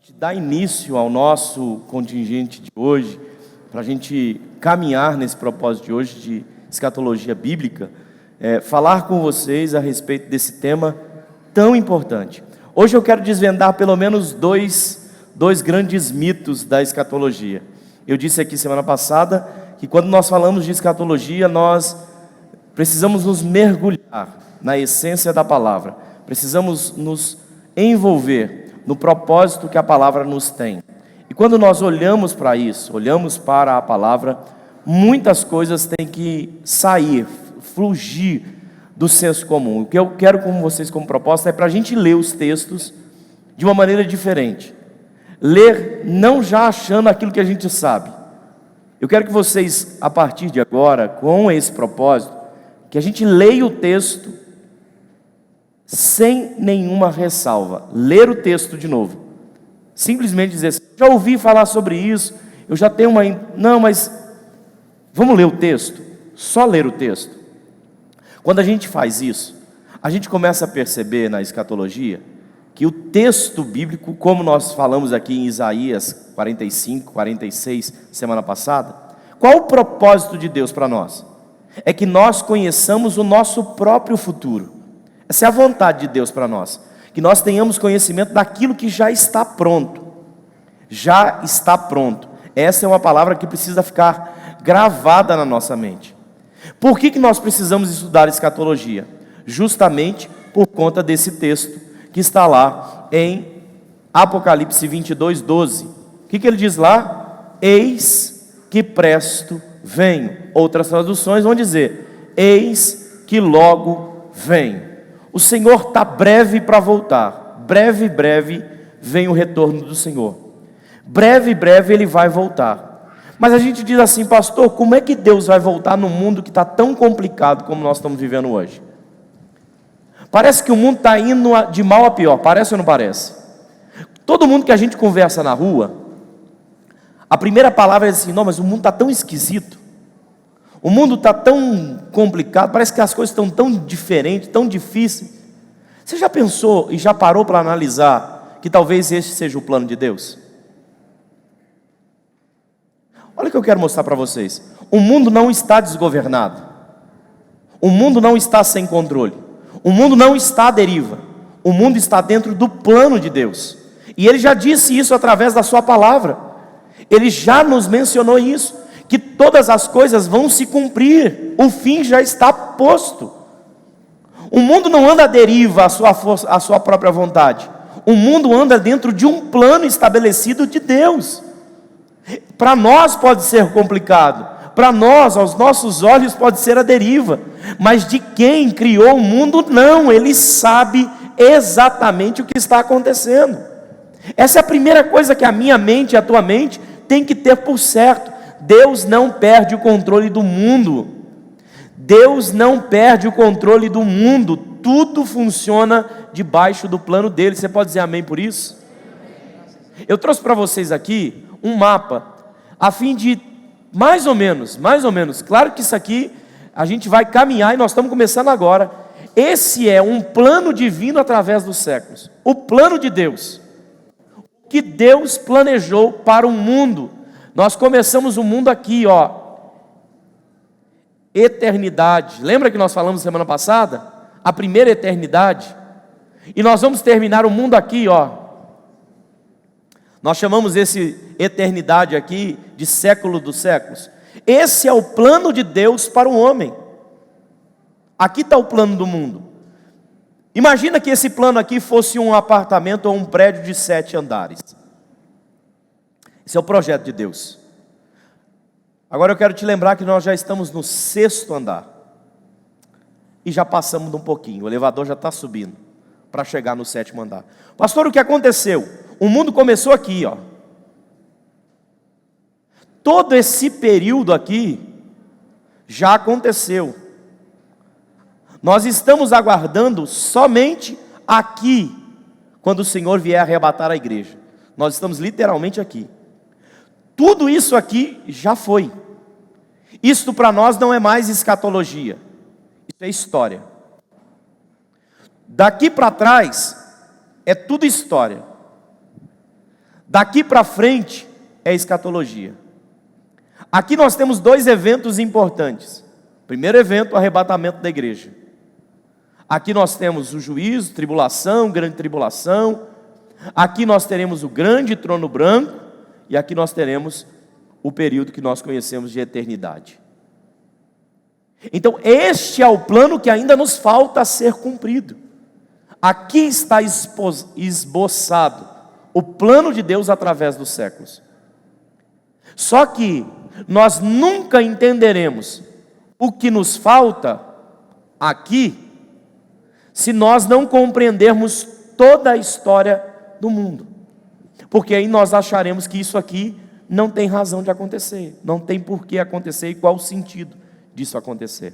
gente dar início ao nosso contingente de hoje, para a gente caminhar nesse propósito de hoje de escatologia bíblica, falar com vocês a respeito desse tema tão importante. Hoje eu quero desvendar pelo menos dois grandes mitos da escatologia. Eu disse aqui semana passada que quando nós falamos de escatologia, nós precisamos nos mergulhar na essência da palavra, precisamos nos envolver no propósito que a palavra nos tem. E quando nós olhamos para isso, olhamos para a palavra, muitas coisas têm que sair, fugir do senso comum. O que eu quero com vocês como proposta é para a gente ler os textos de uma maneira diferente. Ler não já achando aquilo que a gente sabe. Eu quero que vocês, a partir de agora, com esse propósito, que a gente leia o texto sem nenhuma ressalva. Ler o texto de novo. Simplesmente dizer assim, já ouvi falar sobre isso, eu já tenho uma... Não, mas vamos ler o texto. Só ler o texto. Quando a gente faz isso, a gente começa a perceber na escatologia que o texto bíblico, como nós falamos aqui em Isaías 45, 46, semana passada, qual o propósito de Deus para nós? É que nós conheçamos o nosso próprio futuro. Essa é a vontade de Deus para nós, que nós tenhamos conhecimento daquilo que já está pronto. Já está pronto. Essa é uma palavra que precisa ficar gravada na nossa mente. Por que nós precisamos estudar escatologia? Justamente por conta desse texto que está lá em Apocalipse 22, 12. O que ele diz lá? Eis que presto venho. Outras traduções vão dizer, eis que logo venho. O Senhor está breve para voltar. Breve, breve vem o retorno do Senhor. Breve, breve Ele vai voltar. Mas a gente diz assim, pastor, como é que Deus vai voltar no mundo que está tão complicado como nós estamos vivendo hoje? Parece que o mundo está indo de mal a pior, parece ou não parece? Todo mundo que a gente conversa na rua, a primeira palavra é assim, não, mas o mundo está tão esquisito. O mundo está tão complicado, parece que as coisas estão tão diferentes, tão difíceis. Você já pensou e já parou para analisar que talvez esse seja o plano de Deus? Olha o que eu quero mostrar para vocês. O mundo não está desgovernado. O mundo não está sem controle. O mundo não está à deriva. O mundo está dentro do plano de Deus. E Ele já disse isso através da sua palavra. Ele já nos mencionou isso, que todas as coisas vão se cumprir, o fim já está posto. O mundo não anda à deriva à sua própria vontade. O mundo anda dentro de um plano estabelecido de Deus. Para nós pode ser complicado, para nós, aos nossos olhos pode ser a deriva, mas de quem criou o mundo, não, Ele sabe exatamente o que está acontecendo. Essa é a primeira coisa que a minha mente e a tua mente tem que ter por certo. Deus não perde o controle do mundo. Deus não perde o controle do mundo. Tudo funciona debaixo do plano dele. Você pode dizer amém por isso? Eu trouxe para vocês aqui um mapa, a fim de, mais ou menos, claro que isso aqui a gente vai caminhar e nós estamos começando agora. Esse é um plano divino através dos séculos. O plano de Deus. O que Deus planejou para o mundo. Nós começamos o mundo aqui, ó, eternidade. Lembra que nós falamos semana passada? A primeira eternidade. E nós vamos terminar o mundo aqui, ó. Nós chamamos esse eternidade aqui de século dos séculos. Esse é o plano de Deus para o homem. Aqui está o plano do mundo. Imagina que esse plano aqui fosse um apartamento ou um prédio de 7 andares. Esse é o projeto de Deus. Agora eu quero te lembrar que nós já estamos no 6º andar. E já passamos de um pouquinho. O elevador já está subindo para chegar no 7º andar. Pastor, o que aconteceu? O mundo começou aqui, ó. Todo esse período aqui já aconteceu. Nós estamos aguardando somente aqui, quando o Senhor vier arrebatar a igreja. Nós estamos literalmente aqui. Tudo isso aqui já foi. Isto para nós não é mais escatologia. Isso é história. Daqui para trás é tudo história. Daqui para frente é escatologia. Aqui nós temos dois eventos importantes. Primeiro evento, o arrebatamento da igreja. Aqui nós temos o juízo, tribulação, grande tribulação. Aqui nós teremos o grande trono branco. E aqui nós teremos o período que nós conhecemos de eternidade. Então este é o plano que ainda nos falta ser cumprido. Aqui está esboçado o plano de Deus através dos séculos. Só que nós nunca entenderemos o que nos falta aqui se nós não compreendermos toda a história do mundo. Porque aí nós acharemos que isso aqui não tem razão de acontecer, não tem por que acontecer e qual o sentido disso acontecer.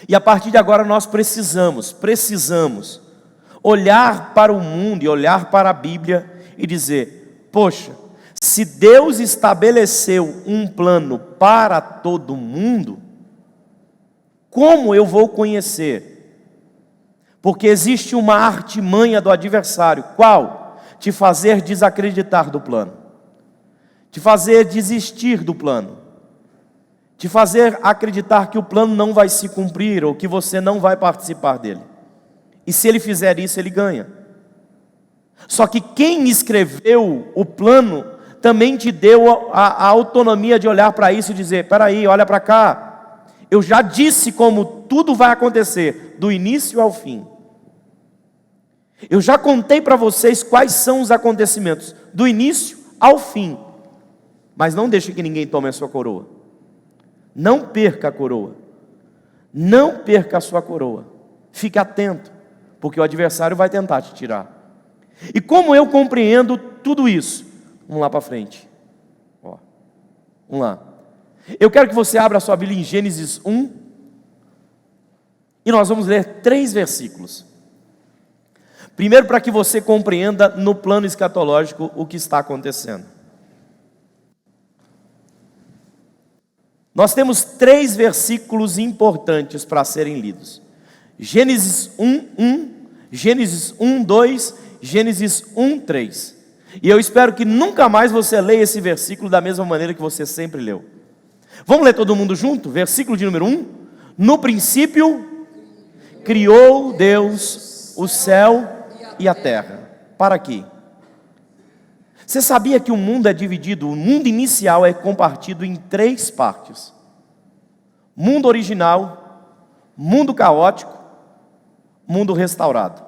E a partir de agora nós precisamos olhar para o mundo e olhar para a Bíblia e dizer: poxa, se Deus estabeleceu um plano para todo mundo, como eu vou conhecer? Porque existe uma artimanha do adversário. Qual? Te fazer desacreditar do plano, te fazer desistir do plano, te fazer acreditar que o plano não vai se cumprir ou que você não vai participar dele. E se ele fizer isso, ele ganha. Só que quem escreveu o plano também te deu a autonomia de olhar para isso e dizer: peraí, olha para cá, eu já disse como tudo vai acontecer, do início ao fim. Eu já contei para vocês quais são os acontecimentos, do início ao fim. Mas não deixe que ninguém tome a sua coroa. Não perca a coroa. Não perca a sua coroa. Fique atento, porque o adversário vai tentar te tirar. E como eu compreendo tudo isso? Vamos lá para frente. Ó, vamos lá. Eu quero que você abra a sua Bíblia em Gênesis 1. E nós vamos ler 3 versículos. Primeiro, para que você compreenda no plano escatológico o que está acontecendo. Nós temos 3 versículos importantes para serem lidos. Gênesis 1:1, Gênesis 1:2, Gênesis 1:3. E eu espero que nunca mais você leia esse versículo da mesma maneira que você sempre leu. Vamos ler todo mundo junto? Versículo de número 1. No princípio, criou Deus o céu e a terra. Para aqui. Você sabia que o mundo é dividido, o mundo inicial é compartido em 3 partes: mundo original, mundo caótico, mundo restaurado.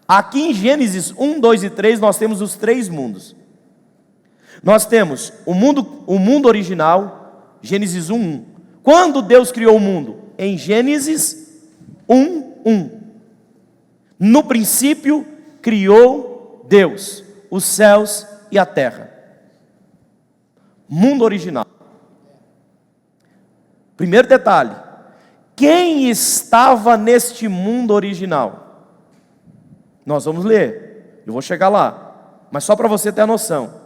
Aqui em Gênesis 1, 2 e 3 nós temos os 3 mundos. Nós temos o mundo original, Gênesis 1, 1. Quando Deus criou o mundo? Em Gênesis 1, 1. No princípio criou Deus os céus e a terra. Mundo original. Primeiro detalhe: quem estava neste mundo original? Nós vamos ler, eu vou chegar lá, mas só para você ter a noção.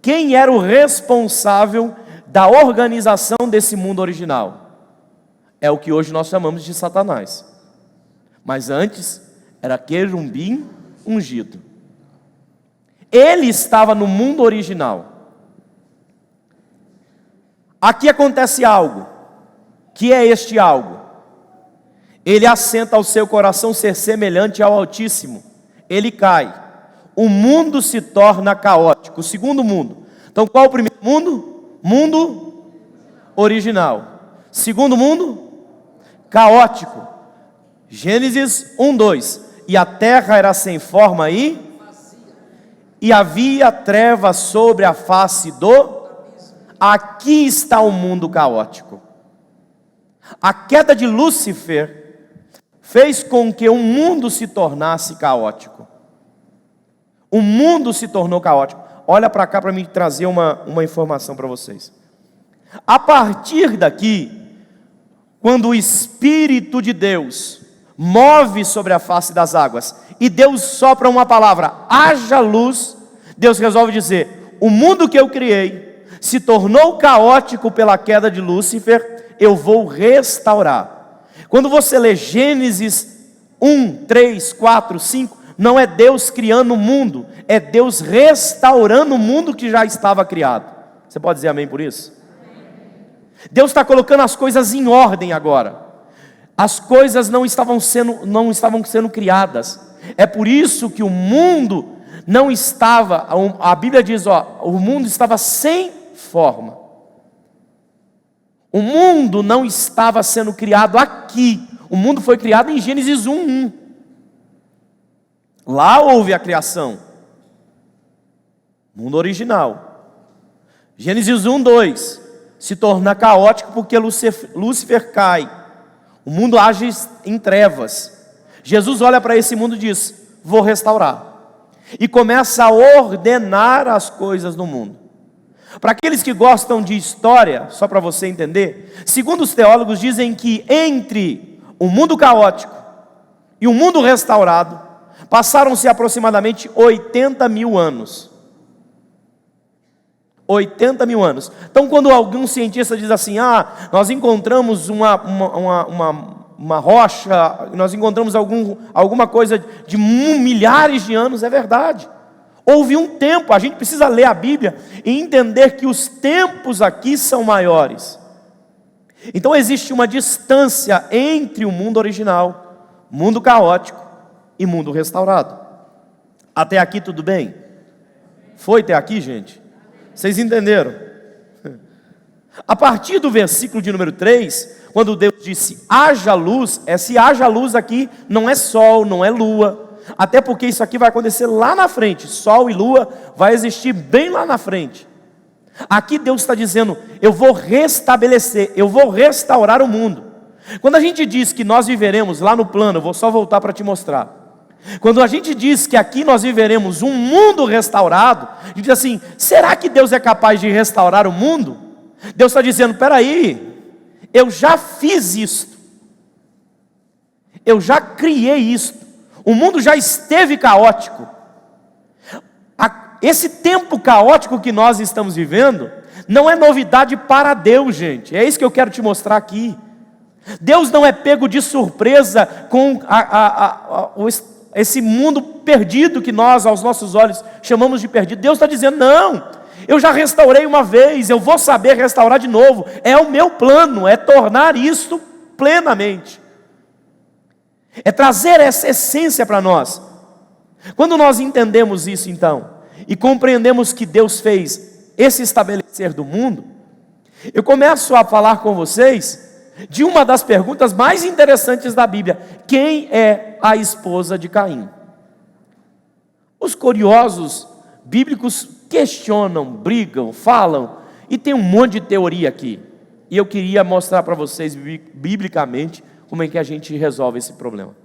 Quem era o responsável da organização desse mundo original? É o que hoje nós chamamos de Satanás. Mas antes era querubim ungido. Ele estava no mundo original. Aqui acontece algo. Que é este algo? Ele assenta ao seu coração ser semelhante ao Altíssimo. Ele cai. O mundo se torna caótico. O segundo mundo. Então qual o primeiro mundo? Mundo original. Segundo mundo? Caótico. Gênesis 1, 2. E a terra era sem forma e havia trevas sobre a face do... Aqui está o mundo caótico. A queda de Lúcifer fez com que o mundo se tornasse caótico. O mundo se tornou caótico. Olha para cá para me trazer uma informação para vocês. A partir daqui, quando o Espírito de Deus move sobre a face das águas e Deus sopra uma palavra: haja luz, Deus resolve dizer: o mundo que eu criei se tornou caótico pela queda de Lúcifer, eu vou restaurar. Quando você lê Gênesis 1, 3, 4, 5, não é Deus criando o mundo, é Deus restaurando o mundo que já estava criado. Você pode dizer amém por isso? Deus está colocando as coisas em ordem agora. As coisas não estavam sendo criadas. É por isso que o mundo não estava, a Bíblia diz, o mundo estava sem forma. O mundo não estava sendo criado aqui. O mundo foi criado em Gênesis 1:1. Lá houve a criação. Mundo original. Gênesis 1:2 se torna caótico porque Lúcifer cai. O mundo age em trevas. Jesus olha para esse mundo e diz: vou restaurar. E começa a ordenar as coisas no mundo. Para aqueles que gostam de história, só para você entender, segundo os teólogos dizem que entre o mundo caótico e o mundo restaurado, passaram-se aproximadamente 80 mil anos. 80 mil anos. Então, quando algum cientista diz assim: nós encontramos uma rocha, nós encontramos alguma coisa de milhares de anos, é verdade. Houve um tempo, a gente precisa ler a Bíblia e entender que os tempos aqui são maiores. Então existe uma distância entre o mundo original, mundo caótico e mundo restaurado. Até aqui tudo bem? Foi até aqui, gente? Vocês entenderam? A partir do versículo de número 3, quando Deus disse haja luz, esse haja luz aqui não é sol, não é lua, até porque isso aqui vai acontecer lá na frente. Sol e lua vai existir bem lá na frente. Aqui Deus está dizendo: eu vou restabelecer, eu vou restaurar o mundo. Quando a gente diz que nós viveremos lá no plano, eu vou só voltar para te mostrar. Quando a gente diz que aqui nós viveremos um mundo restaurado, a gente diz assim: será que Deus é capaz de restaurar o mundo? Deus está dizendo: peraí, eu já fiz isto, eu já criei isto, o mundo já esteve caótico. Esse tempo caótico que nós estamos vivendo não é novidade para Deus, gente. É isso que eu quero te mostrar aqui. Deus não é pego de surpresa com esse mundo perdido que nós, aos nossos olhos, chamamos de perdido. Deus está dizendo: não, eu já restaurei uma vez, eu vou saber restaurar de novo. É o meu plano, é tornar isso plenamente. É trazer essa essência para nós. Quando nós entendemos isso então, e compreendemos que Deus fez esse estabelecer do mundo, eu começo a falar com vocês de uma das perguntas mais interessantes da Bíblia: quem é a esposa de Caim? Os curiosos bíblicos questionam, brigam, falam, e tem um monte de teoria aqui. E eu queria mostrar para vocês biblicamente como é que a gente resolve esse problema.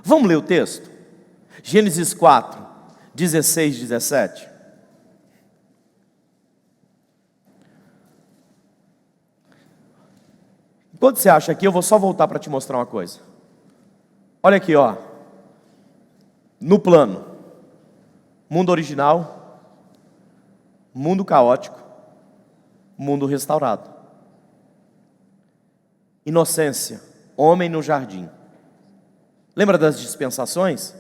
Vamos ler o texto? Gênesis 4, 16, 17. Enquanto você acha aqui, eu vou só voltar para te mostrar uma coisa. Olha aqui, no plano: mundo original, mundo caótico, mundo restaurado. Inocência, homem no jardim. Lembra das dispensações?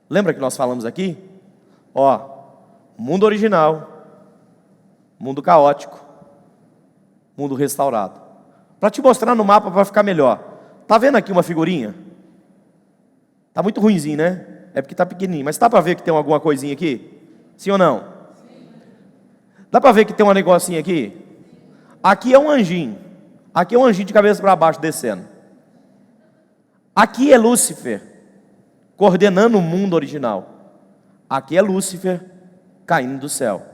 Lembra que nós falamos aqui? Mundo original, mundo caótico, mundo restaurado. Para te mostrar no mapa para ficar melhor. Tá vendo aqui uma figurinha? Tá muito ruinzinho, né? É porque tá pequenininho, mas dá para ver que tem alguma coisinha aqui? Sim ou não? Dá para ver que tem um negocinho aqui? Aqui é um anjinho. Aqui é um anjinho de cabeça para baixo descendo. Aqui é Lúcifer coordenando o mundo original. Aqui é Lúcifer caindo do céu,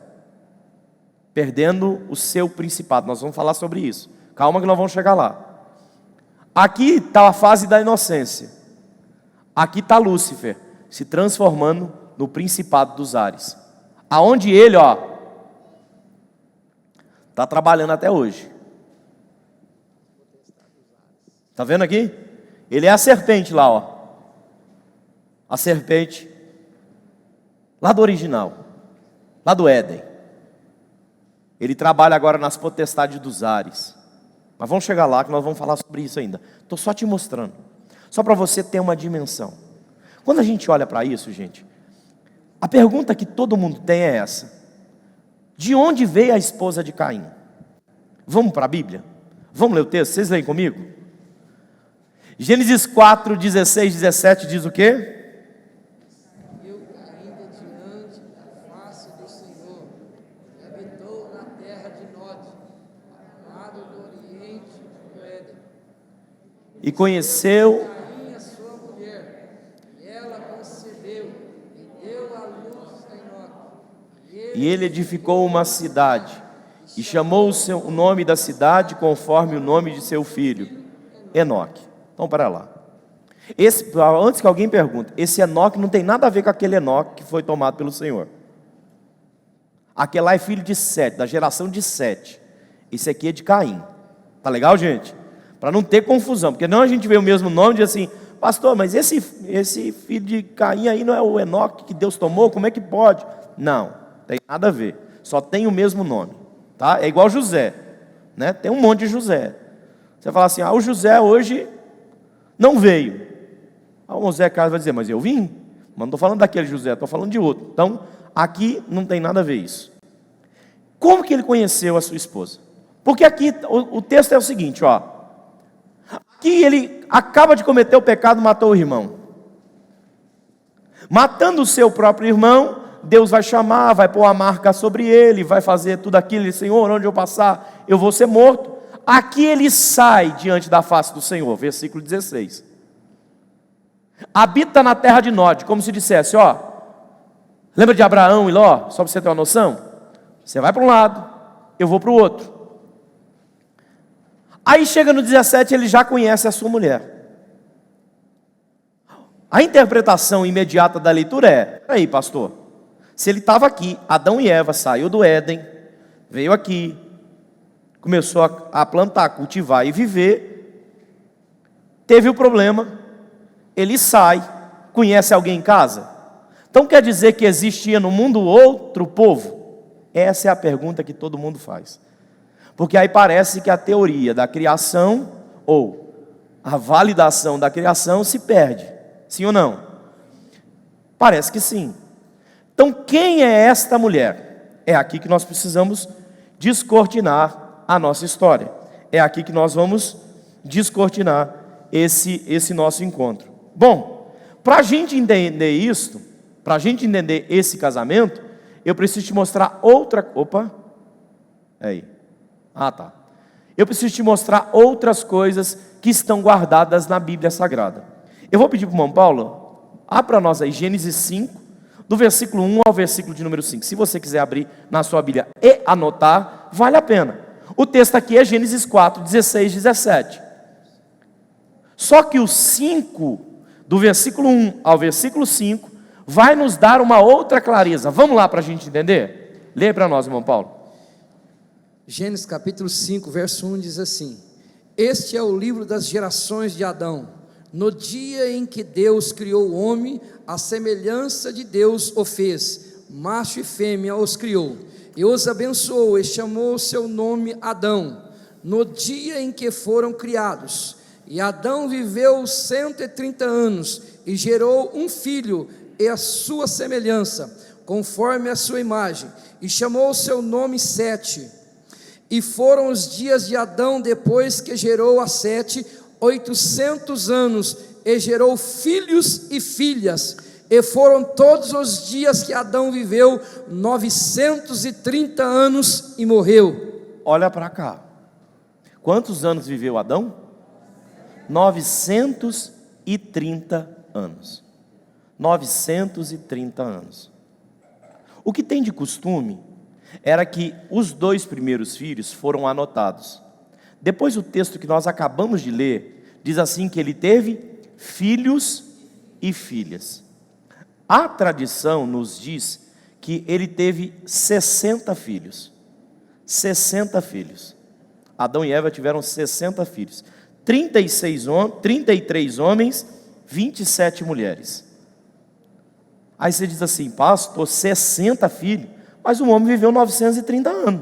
perdendo o seu principado. Nós vamos falar sobre isso. Calma que nós vamos chegar lá. Aqui está a fase da inocência. Aqui está Lúcifer se transformando no principado dos ares, aonde ele está trabalhando até hoje. Está vendo aqui? Ele é a serpente lá, a serpente lá do original, lá do Éden. Ele trabalha agora nas potestades dos ares. Mas vamos chegar lá que nós vamos falar sobre isso ainda. Estou só te mostrando, só para você ter uma dimensão. Quando a gente olha para isso, gente, A pergunta que todo mundo tem é essa: de onde veio a esposa de Caim? Vamos para a Bíblia? Vamos ler o texto? Vocês leem comigo? Gênesis 4, 16, 17 diz o quê? Saiu ainda diante da face do Senhor, e habitou na terra de Nod, ao lado do oriente do Éden. E conheceu Caim, a sua mulher, e ela concebeu, e deu à luz a Enoque. e ele edificou uma cidade, e chamou o nome da cidade conforme o nome de seu filho, Enoque. Então, para lá. Antes que alguém pergunte, esse Enoque não tem nada a ver com aquele Enoque que foi tomado pelo Senhor. Aquele lá é filho de Sete, da geração de Sete. Esse aqui é de Caim. Tá legal, gente? Para não ter confusão, porque não a gente vê o mesmo nome e diz assim: pastor, mas esse filho de Caim aí não é o Enoque que Deus tomou? Como é que pode? Não, tem nada a ver. Só tem o mesmo nome, tá? É igual José, né? Tem um monte de José. Você fala assim: o José hoje não veio. O José Carlos vai dizer: mas eu vim? Mas não estou falando daquele José, estou falando de outro. Então, aqui não tem nada a ver isso. Como que ele conheceu a sua esposa? Porque aqui o texto é o seguinte, ó. Aqui ele acaba de cometer o pecado, matou o irmão. Matando o seu próprio irmão, Deus vai chamar, vai pôr a marca sobre ele, vai fazer tudo aquilo. Senhor, onde eu passar, eu vou ser morto. Aqui ele sai diante da face do Senhor, versículo 16. Habita na terra de Nod, como se dissesse, ó, lembra de Abraão e Ló? Só para você ter uma noção. Você vai para um lado, eu vou para o outro. Aí chega no 17, ele já conhece a sua mulher. A interpretação imediata da leitura é: peraí, pastor, se ele estava aqui, Adão e Eva, saiu do Éden, veio aqui, começou a plantar, cultivar e viver, teve o problema, ele sai, conhece alguém em casa? Então quer dizer que existia no mundo outro povo? Essa é a pergunta que todo mundo faz. Porque aí parece que a teoria da criação, ou a validação da criação, se perde. Sim ou não? Parece que sim. Então quem é esta mulher? É aqui que nós precisamos descortinar a nossa história. É aqui que nós vamos descortinar esse nosso encontro. Bom, para a gente entender isso, para a gente entender esse casamento, eu preciso te mostrar outra... Opa! Aí. Tá. Eu preciso te mostrar outras coisas que estão guardadas na Bíblia Sagrada. Eu vou pedir para o irmão Paulo, abra para nós aí Gênesis 5, do versículo 1 ao versículo de número 5. Se você quiser abrir na sua Bíblia e anotar, vale a pena. O texto aqui é Gênesis 4, 16, 17. Só que o 5, do versículo 1 ao versículo 5, vai nos dar uma outra clareza. Vamos lá para a gente entender? Leia para nós, irmão Paulo. Gênesis capítulo 5, verso 1 diz assim: este é o livro das gerações de Adão. No dia em que Deus criou o homem, a semelhança de Deus o fez, macho e fêmea os criou, e os abençoou, e chamou o seu nome Adão, no dia em que foram criados. E Adão viveu 130 anos, e gerou um filho, e a sua semelhança, conforme a sua imagem, e chamou o seu nome Sete. E foram os dias de Adão, depois que gerou a Sete, 800 anos, e gerou filhos e filhas. E foram todos os dias que Adão viveu, 930 anos, e morreu. Olha para cá. Quantos anos viveu Adão? 930 anos. 930 anos. O que tem de costume era que os 2 primeiros filhos foram anotados. Depois o texto que nós acabamos de ler, diz assim que ele teve filhos e filhas. A tradição nos diz que ele teve 60 filhos. 60 filhos. Adão e Eva tiveram 60 filhos. 33 homens, 27 mulheres. Aí você diz assim: pastor, 60 filhos, mas o homem viveu 930 anos.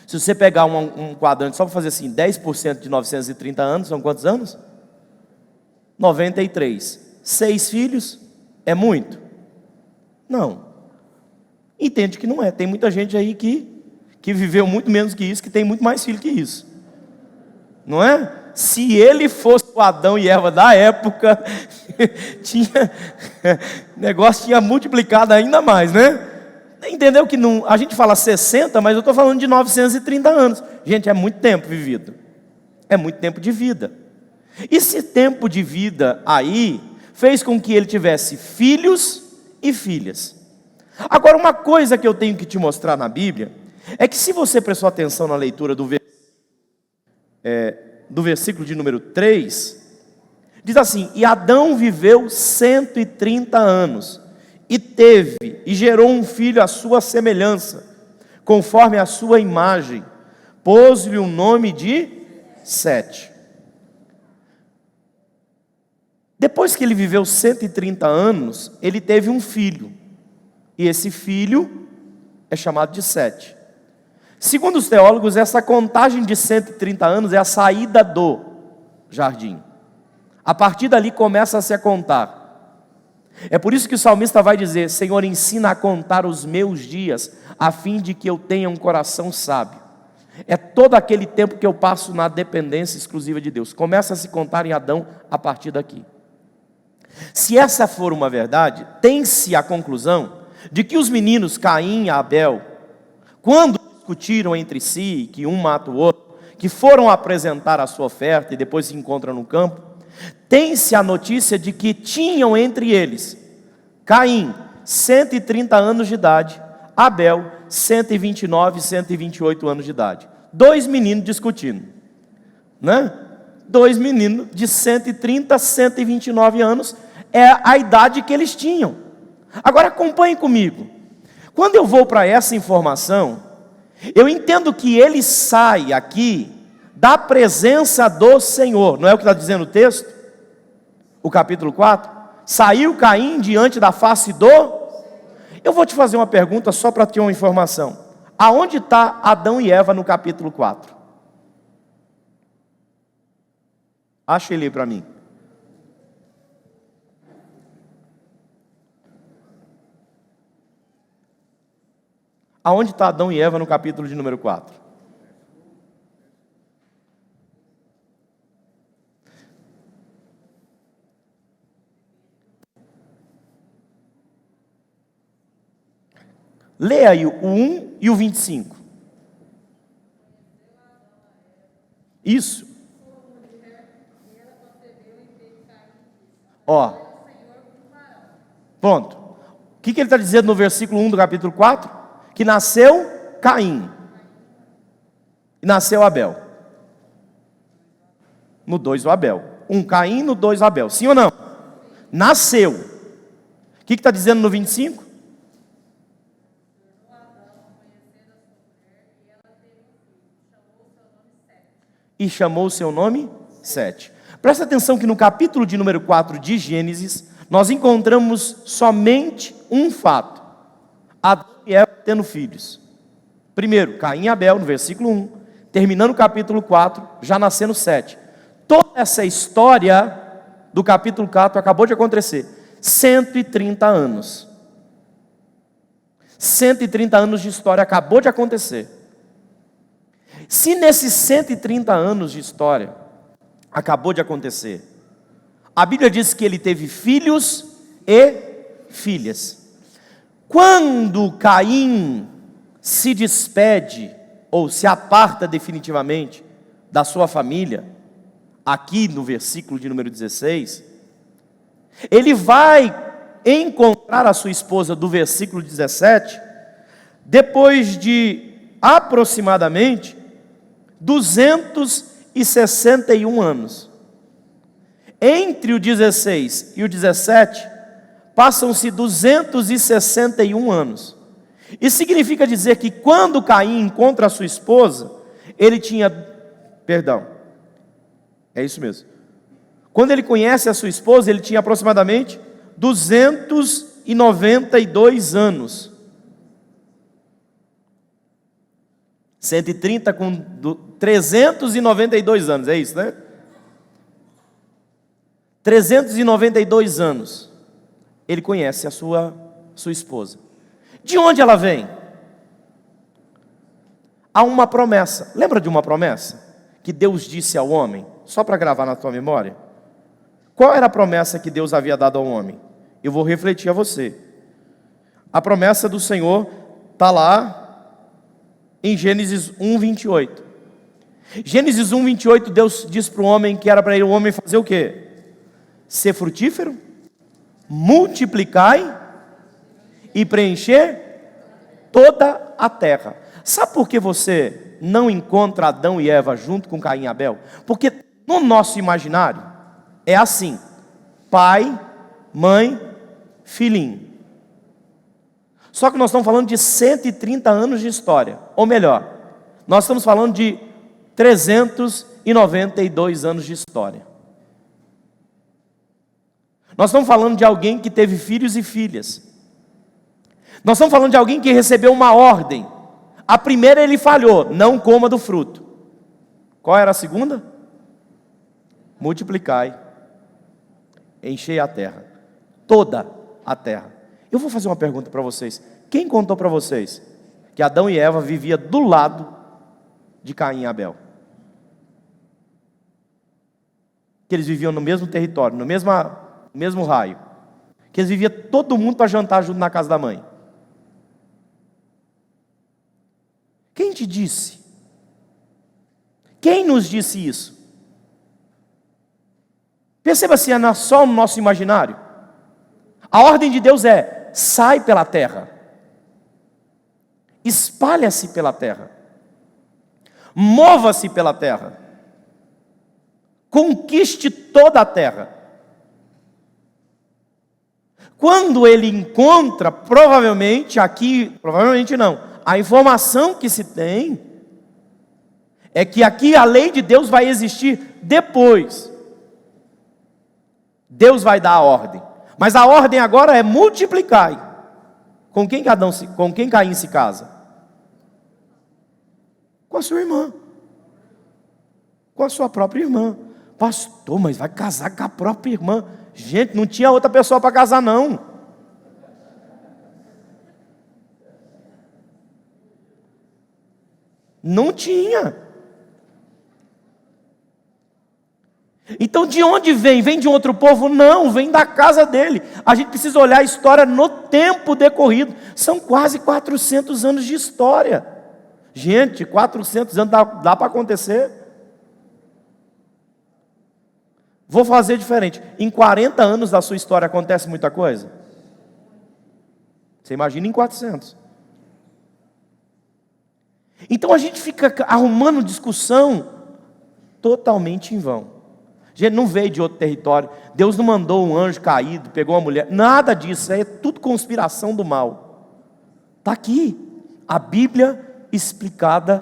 Se você pegar um quadrante só para fazer assim, 10% de 930 anos, são quantos anos? 93. 6 filhos é muito? Não. Entende que não é. Tem muita gente aí que viveu muito menos que isso, que tem muito mais filho que isso. Não é? Se ele fosse o Adão e Eva da época, o negócio tinha multiplicado ainda mais, né? Entendeu que não, a gente fala 60, mas eu estou falando de 930 anos. Gente, é muito tempo vivido. É muito tempo de vida. Esse tempo de vida aí fez com que ele tivesse filhos e filhas. Agora, uma coisa que eu tenho que te mostrar na Bíblia é que, se você prestou atenção na leitura do versículo de número 3, diz assim: e Adão viveu 130 anos, e teve e gerou um filho à sua semelhança, conforme a sua imagem, pôs-lhe o nome de Sete. Depois que ele viveu 130 anos, ele teve um filho, e esse filho é chamado de Sete. Segundo os teólogos, essa contagem de 130 anos é a saída do jardim. A partir dali começa-se a contar. É por isso que o salmista vai dizer: Senhor, ensina a contar os meus dias, a fim de que eu tenha um coração sábio. É todo aquele tempo que eu passo na dependência exclusiva de Deus. Começa a se contar em Adão a partir daqui. Se essa for uma verdade, tem-se a conclusão de que os meninos Caim e Abel, quando discutiram entre si, que um mata o outro, que foram apresentar a sua oferta e depois se encontram no campo, tem-se a notícia de que tinham entre eles Caim 130 anos de idade, Abel 129, 128 anos de idade. 2 meninos discutindo, né? 2 meninos de 130, 129 anos é a idade que eles tinham. Agora acompanhe comigo. Quando eu vou para essa informação, eu entendo que ele sai aqui da presença do Senhor. Não é o que está dizendo o texto? O capítulo 4. Saiu Caim diante da face do... Eu vou te fazer uma pergunta só para ter uma informação. Aonde está Adão e Eva no capítulo 4? Acha ele para mim. Aonde está Adão e Eva no capítulo de número 4? Leia aí o 1 e o 25. Isso. Ó. Pronto. O que ele está dizendo no versículo 1 do capítulo 4? Que nasceu Caim. E nasceu Abel. No 2 o Abel. 1 Caim, no 2 Abel. Sim ou não? Nasceu. O que está dizendo no 25? E chamou o seu nome Sete. Presta atenção que no capítulo de número 4 de Gênesis, nós encontramos somente um fato: Adão e Eva tendo filhos. Primeiro, Caim e Abel, no versículo 1. Terminando o capítulo 4, já nascendo Sete. Toda essa história do capítulo 4 acabou de acontecer. 130 anos. 130 anos de história acabou de acontecer. Se nesses 130 anos de história acabou de acontecer, a Bíblia diz que ele teve filhos e filhas. Quando Caim se despede ou se aparta definitivamente da sua família, aqui no versículo de número 16, ele vai encontrar a sua esposa do versículo 17, depois de aproximadamente 261 anos. Entre o 16 e o 17, passam-se 261 anos. Isso significa dizer que quando Caim encontra a sua esposa, ele tinha, é isso mesmo. Quando ele conhece a sua esposa, ele tinha aproximadamente 292 anos. 130 com 392 anos, é isso, né? 392 anos, ele conhece a sua esposa. De onde ela vem? Há uma promessa. Lembra de uma promessa que Deus disse ao homem? Só para gravar na tua memória. Qual era a promessa que Deus havia dado ao homem? Eu vou refletir a você. A promessa do Senhor está lá em Gênesis 1:28. Gênesis 1:28, Deus diz para o homem que era para o homem fazer o quê? Ser frutífero, multiplicai e preencher toda a terra. Sabe por que você não encontra Adão e Eva junto com Caim e Abel? Porque no nosso imaginário é assim: pai, mãe, filhinho. Só que nós estamos falando de 130 anos de história. Ou melhor, nós estamos falando de 392 anos de história. Nós estamos falando de alguém que teve filhos e filhas. Nós estamos falando de alguém que recebeu uma ordem. A primeira ele falhou: não coma do fruto. Qual era a segunda? Multiplicai, enchei a terra, toda a terra. Eu vou fazer uma pergunta para vocês. Quem contou para vocês que Adão e Eva viviam do lado de Caim e Abel? Que eles viviam no mesmo território, no mesmo raio. Que eles viviam todo mundo para jantar junto na casa da mãe. Quem te disse? Quem nos disse isso? Perceba se é só no nosso imaginário. A ordem de Deus é: sai pela terra, espalha-se pela terra, mova-se pela terra, conquiste toda a terra. Quando ele encontra, provavelmente não, a informação que se tem é que aqui a lei de Deus vai existir depois. Deus vai dar a ordem, mas a ordem agora é multiplicai. Com quem Caim se casa? Com a sua irmã, com a sua própria irmã. Pastor, mas vai casar com a própria irmã? Gente, não tinha outra pessoa para casar não. Não tinha. Então de onde vem? Vem de outro povo? Não, vem da casa dele. A gente precisa olhar a história no tempo decorrido. São quase 400 anos de história. Gente, 400 anos dá para acontecer? Vou fazer diferente. Em 40 anos da sua história acontece muita coisa? Você imagina em 400. Então a gente fica arrumando discussão totalmente em vão. Gente, não veio de outro território. Deus não mandou um anjo caído, pegou uma mulher. Nada disso, é tudo conspiração do mal. Está aqui, a Bíblia explicada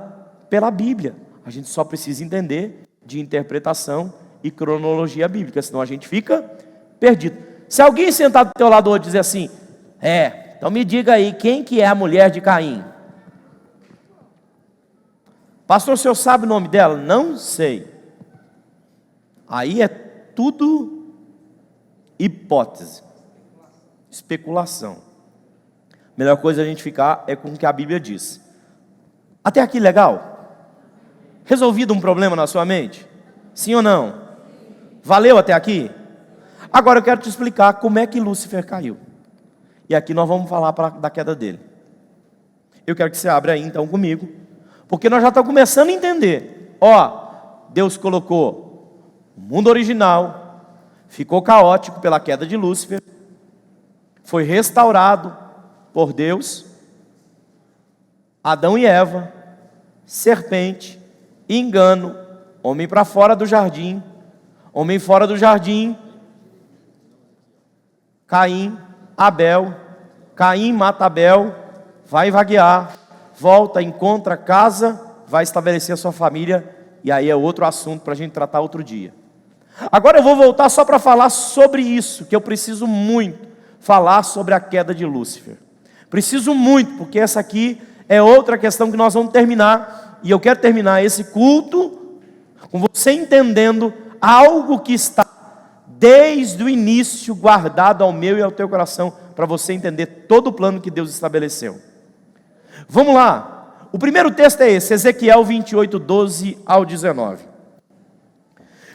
pela Bíblia. A gente só precisa entender de interpretação e cronologia bíblica, senão a gente fica perdido. Se alguém sentado do teu lado hoje dizer assim: então me diga aí, quem que é a mulher de Caim? Pastor, o senhor sabe o nome dela? Não sei. Aí é tudo hipótese, especulação. Melhor coisa a gente ficar é com o que a Bíblia diz. Até aqui legal? Resolvido um problema na sua mente? Sim ou não? Valeu até aqui? Agora eu quero te explicar como é que Lúcifer caiu. E aqui nós vamos falar da queda dele. Eu quero que você abra aí então comigo, porque nós já estamos começando a entender. Deus colocou o mundo original, ficou caótico pela queda de Lúcifer, foi restaurado por Deus, Adão e Eva, serpente, engano, homem para fora do jardim, homem fora do jardim, Caim, Abel, Caim mata Abel, vai vaguear, volta, encontra casa, vai estabelecer a sua família, e aí é outro assunto para a gente tratar outro dia. Agora eu vou voltar só para falar sobre isso, que eu preciso muito falar sobre a queda de Lúcifer. Preciso muito, porque essa aqui é outra questão que nós vamos terminar, e eu quero terminar esse culto com você entendendo algo que está desde o início, guardado ao meu e ao teu coração, para você entender todo o plano que Deus estabeleceu. Vamos lá, o primeiro texto é esse, Ezequiel 28, 12 ao 19.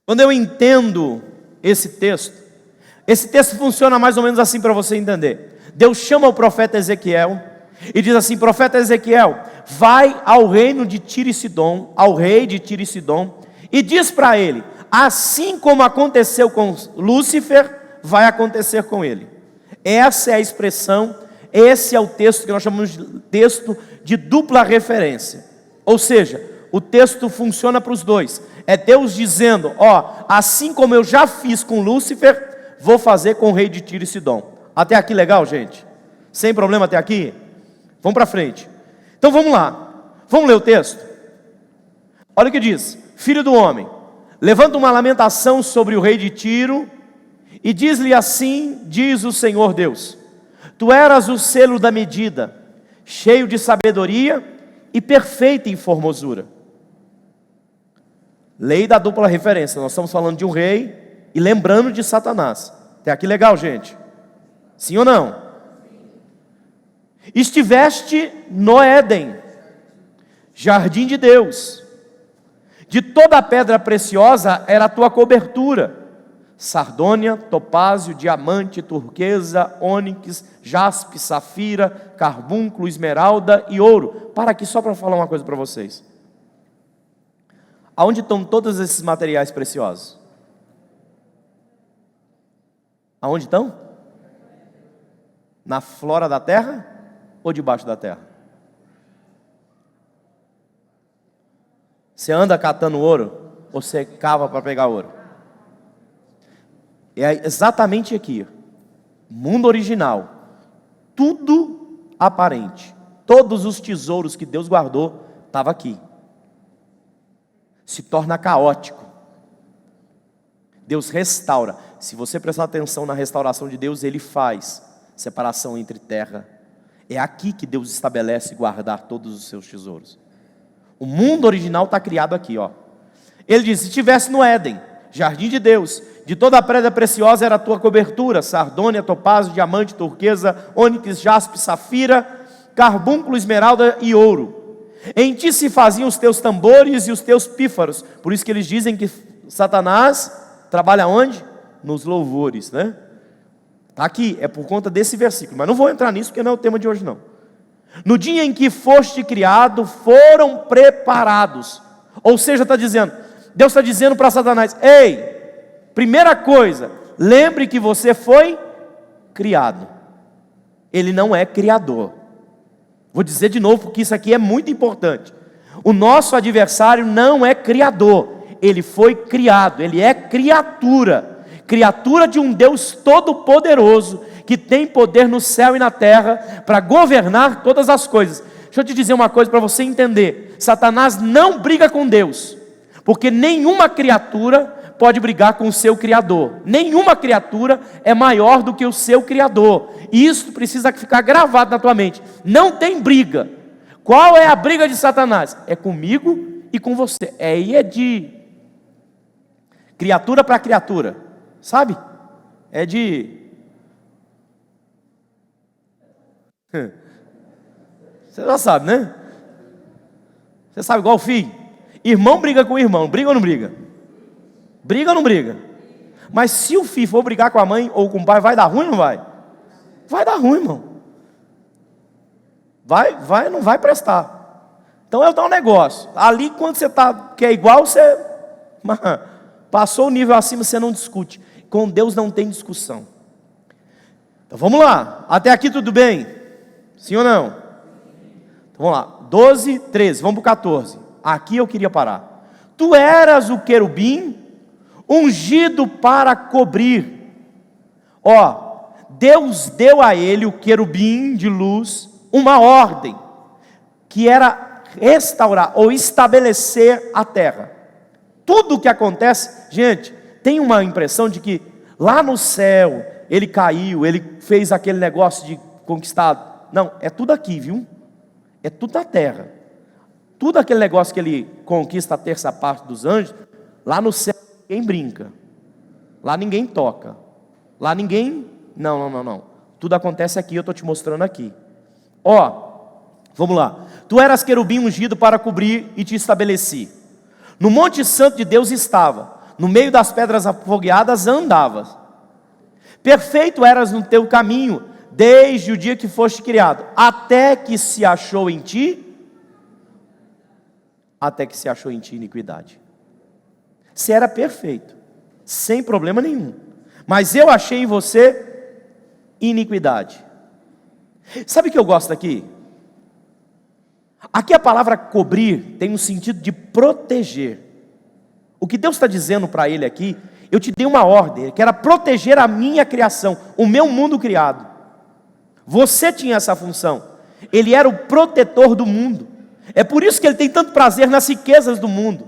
Quando eu entendo esse texto funciona mais ou menos assim para você entender. Deus chama o profeta Ezequiel e diz assim: profeta Ezequiel, vai ao reino de Tiro e Sidom, ao rei de Tiro e Sidom, e diz para ele: assim como aconteceu com Lúcifer, vai acontecer com ele. Essa é a expressão, esse é o texto que nós chamamos de texto de dupla referência. Ou seja, o texto funciona para os dois. É Deus dizendo: ó, assim como eu já fiz com Lúcifer, vou fazer com o rei de Tiro e Sidom. Até aqui legal, gente? Sem problema até aqui? Vamos para frente. Então vamos lá, vamos ler o texto. Olha o que diz: filho do homem, levanta uma lamentação sobre o rei de Tiro e diz-lhe assim, diz o Senhor Deus: tu eras o selo da medida, cheio de sabedoria e perfeito em formosura. Lei da dupla referência, nós estamos falando de um rei e lembrando de Satanás. Até aqui legal, gente? Sim ou não? Estiveste no Éden, jardim de Deus. De toda a pedra preciosa era a tua cobertura: sardônia, topázio, diamante, turquesa, ônix, jaspe, safira, carbúnculo, esmeralda e ouro. Para aqui só para falar uma coisa para vocês. Aonde estão todos esses materiais preciosos? Aonde estão? Na flora da terra ou debaixo da terra? Você anda catando ouro ou você cava para pegar ouro? É exatamente aqui, mundo original, tudo aparente, todos os tesouros que Deus guardou estavam aqui. Se torna caótico. Deus restaura. Se você prestar atenção na restauração de Deus, Ele faz separação entre terra. É aqui que Deus estabelece guardar todos os seus tesouros. O mundo original está criado aqui, ó. Ele diz: se estivesse no Éden, jardim de Deus, de toda a pedra preciosa era a tua cobertura: sardônia, topázio, diamante, turquesa, ônix, jaspe, safira, carbúnculo, esmeralda e ouro. Em ti se faziam os teus tambores e os teus pífaros. Por isso que eles dizem que Satanás trabalha onde? Nos louvores, né? Está aqui, é por conta desse versículo, mas não vou entrar nisso porque não é o tema de hoje não. No dia em que foste criado, foram preparados. Ou seja, está dizendo, Deus está dizendo para Satanás: ei, primeira coisa, lembre que você foi criado. Ele não é criador. Vou dizer de novo porque isso aqui é muito importante. O nosso adversário não é criador, ele foi criado, ele é criatura, criatura de um Deus todo-poderoso, que tem poder no céu e na terra, para governar todas as coisas. Deixa eu te dizer uma coisa para você entender: Satanás não briga com Deus, porque nenhuma criatura pode brigar com o seu Criador. Nenhuma criatura é maior do que o seu Criador. E isso precisa ficar gravado na tua mente. Não tem briga. Qual é a briga de Satanás? É comigo e com você. Aí é de criatura para criatura, sabe? É de... Você já sabe, né? Você sabe igual o filho. Irmão briga com irmão, briga ou não briga? Briga ou não briga? Mas se o filho for brigar com a mãe ou com o pai, vai dar ruim ou não vai? Vai dar ruim, irmão. Vai, não vai prestar. Então é um negócio. Ali quando você quer igual, você passou o nível acima, você não discute. Com Deus não tem discussão. Então vamos lá. Até aqui tudo bem? Sim ou não? Então vamos lá. 12, 13, vamos para o 14. Aqui eu queria parar. Tu eras o querubim ungido para cobrir. Ó, Deus deu a ele, o querubim de luz, uma ordem, que era restaurar ou estabelecer a terra. Tudo o que acontece, gente, tem uma impressão de que lá no céu, ele caiu, ele fez aquele negócio de conquistar. Não, é tudo aqui, viu? É tudo na terra. Tudo aquele negócio que ele conquista a terça parte dos anjos, lá no céu ninguém brinca. Lá ninguém toca. Lá ninguém... Não. Tudo acontece aqui, eu estou te mostrando aqui. Vamos lá. Tu eras querubim ungido para cobrir e te estabeleci. No monte santo de Deus estava. No meio das pedras afogueadas andavas. Perfeito eras no teu caminho, desde o dia que foste criado, até que se achou em ti iniquidade. Você era perfeito, sem problema nenhum, mas eu achei em você iniquidade. Sabe o que eu gosto aqui? Aqui a palavra cobrir tem um sentido de proteger. O que Deus está dizendo para ele aqui, eu te dei uma ordem, que era proteger a minha criação, o meu mundo criado. Você tinha essa função. Ele era o protetor do mundo. É por isso que ele tem tanto prazer nas riquezas do mundo.